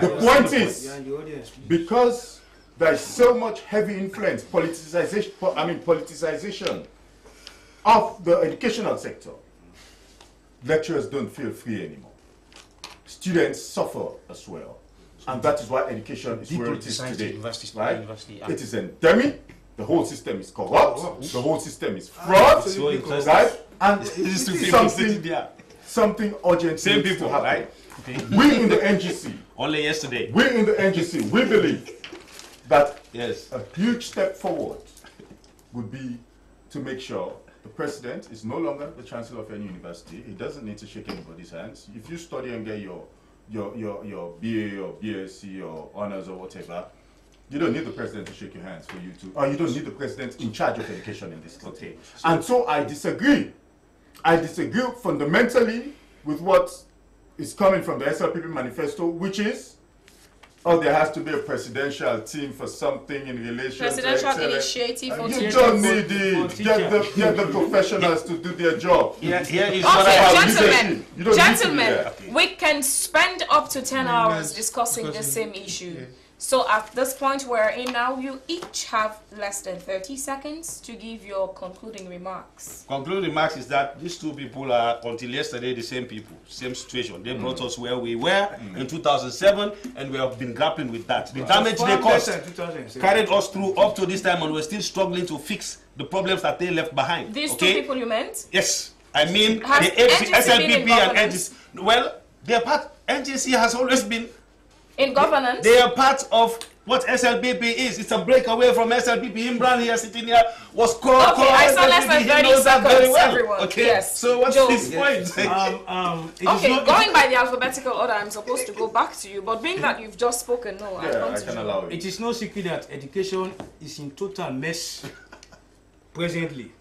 Speaker 10: The point is, because there is so much heavy influence, politicization of the educational sector, lecturers don't feel free anymore. Students suffer as well. And that is why education is where it is today. Right? It is endemic. The whole system is corrupt. The whole system is fraud. Right? And something urgent needs to happen. Right? Okay. We in the NGC,
Speaker 2: only yesterday,
Speaker 10: we in the NGC, we believe that a huge step forward would be to make sure the president is no longer the chancellor of any university. He doesn't need to shake anybody's hands. If you study and get your BA or BSc or honors or whatever, you don't need the president to shake your hands for you to, or you don't need the president in charge of education in this country. And so I disagree. I disagree fundamentally with what is coming from the SLPP manifesto, which is, there has to be a presidential team for something in relation to
Speaker 1: presidential initiative for
Speaker 10: you don't need it. Get the professionals to do their job.
Speaker 1: Okay, gentlemen, we can spend up to 10 hours discussing the same issue. So at this point we're in now, you each have less than 30 seconds to give your concluding remarks.
Speaker 2: Concluding remarks is that these two people are, until yesterday, the same people, same situation. They brought us where we were in 2007, and we have been grappling with that. The damage they caused carried us through up to this time, and we're still struggling to fix the problems that they left behind.
Speaker 1: These two people you meant?
Speaker 2: Yes. I mean, the SLPP and NGC. Well, their part, NGC has always been
Speaker 1: in governance.
Speaker 2: They are part of what SLPP is. It's a breakaway from SLPP. Imran here, sitting here, was called.
Speaker 1: Okay, I saw less than 30 seconds, everyone.
Speaker 2: Okay,
Speaker 1: yes.
Speaker 2: So what's his point?
Speaker 1: Okay, going by the alphabetical order, I'm supposed to go back to you, but being that you've just spoken, no, I
Speaker 10: can allow it.
Speaker 4: It is no secret that education is in total mess presently.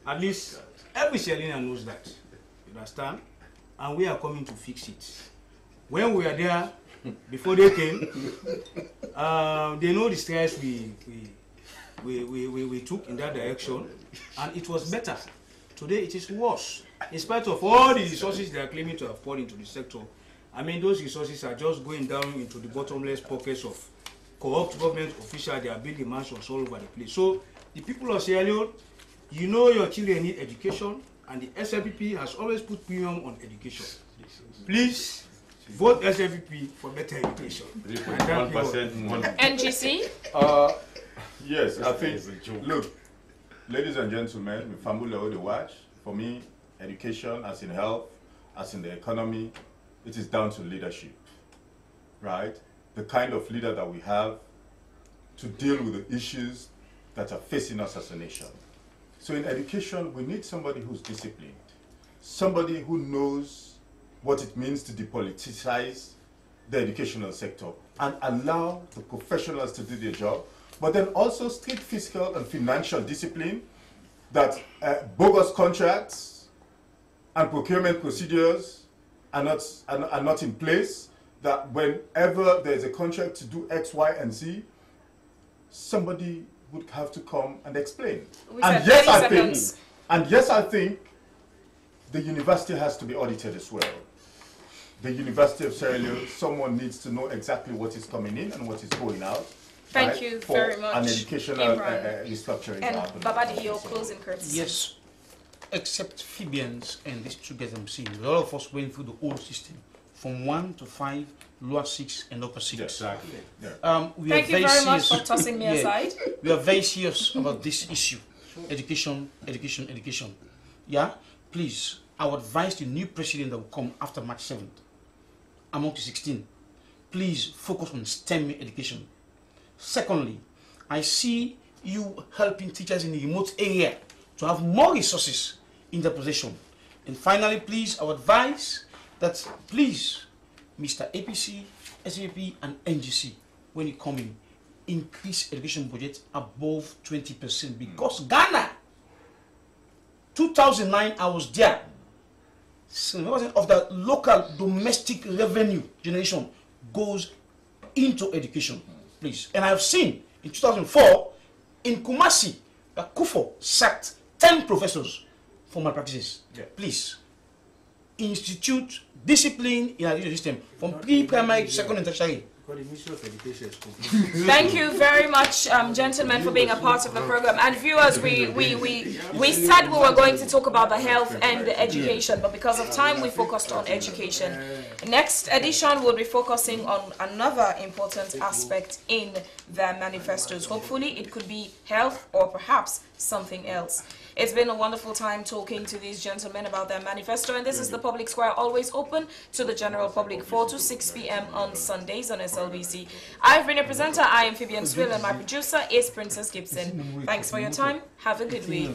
Speaker 4: At least every Sierra knows that. You understand? And we are coming to fix it. When we are there, before they came, they know the strides we took in that direction, and it was better. Today it is worse. In spite of all the resources they are claiming to have poured into the sector, I mean, those resources are just going down into the bottomless pockets of corrupt government officials. They are building mansions all over the place. So the people of Sierra Leone, you know your children need education, and the SLPP has always put premium on education. Please, Vote SFP for better education.
Speaker 2: 3.1%.
Speaker 1: NGC?
Speaker 10: Yes, I think, look, ladies and gentlemen, Famula the watch, for me, education, as in health, as in the economy, it is down to leadership, right? The kind of leader that we have to deal with the issues that are facing us as a nation. So in education, we need somebody who's disciplined, somebody who knows what it means to depoliticize the educational sector and allow the professionals to do their job, but then also strict fiscal and financial discipline, that bogus contracts and procurement procedures are not in place, that whenever there's a contract to do X, Y, and Z, somebody would have to come and explain. And yes, I think the university has to be audited as well. The University of Sierra Leone, someone needs to know exactly what is coming in and what is going out.
Speaker 1: Thank you very much.
Speaker 10: An educational restructuring.
Speaker 1: And Babadi, your closing courtesy.
Speaker 5: Yes, except Fibians and these two get them seen. A lot of us went through the old system from 1 to 5, lower 6, and upper 6.
Speaker 2: Exactly.
Speaker 5: Yeah.
Speaker 1: Thank you very much for tossing me aside.
Speaker 5: We are very serious about this issue. Education, education, education. Yeah? Please, I would advise the new president that will come after March 7th, among the 16. Please focus on STEM education. Secondly, I see you helping teachers in the remote area to have more resources in their possession. And finally, please, I would advise that please, Mr. APC, SVP, and NGC, when you come in, increase education budget above 20%, because Ghana, 2009, I was there. 7% of the local domestic revenue generation goes into education, please. And I've seen in 2004 in Kumasi that Kufo sacked 10 professors for malpractices. Yeah. Please institute discipline in our education system from pre-primary to secondary and tertiary.
Speaker 1: Thank you very much, gentlemen, for being a part of the program. And viewers, we said we were going to talk about the health and the education, but because of time, we focused on education. Next edition, we'll be focusing on another important aspect in their manifestos. Hopefully, it could be health or perhaps something else. It's been a wonderful time talking to these gentlemen about their manifesto, and this is the Public Square, always open to the general public, 4 to 6 p.m. on Sundays on SLBC. I've been a presenter. I am Phoebe Swill, and my producer is Princess Gibson. Thanks for your time. Have a good week.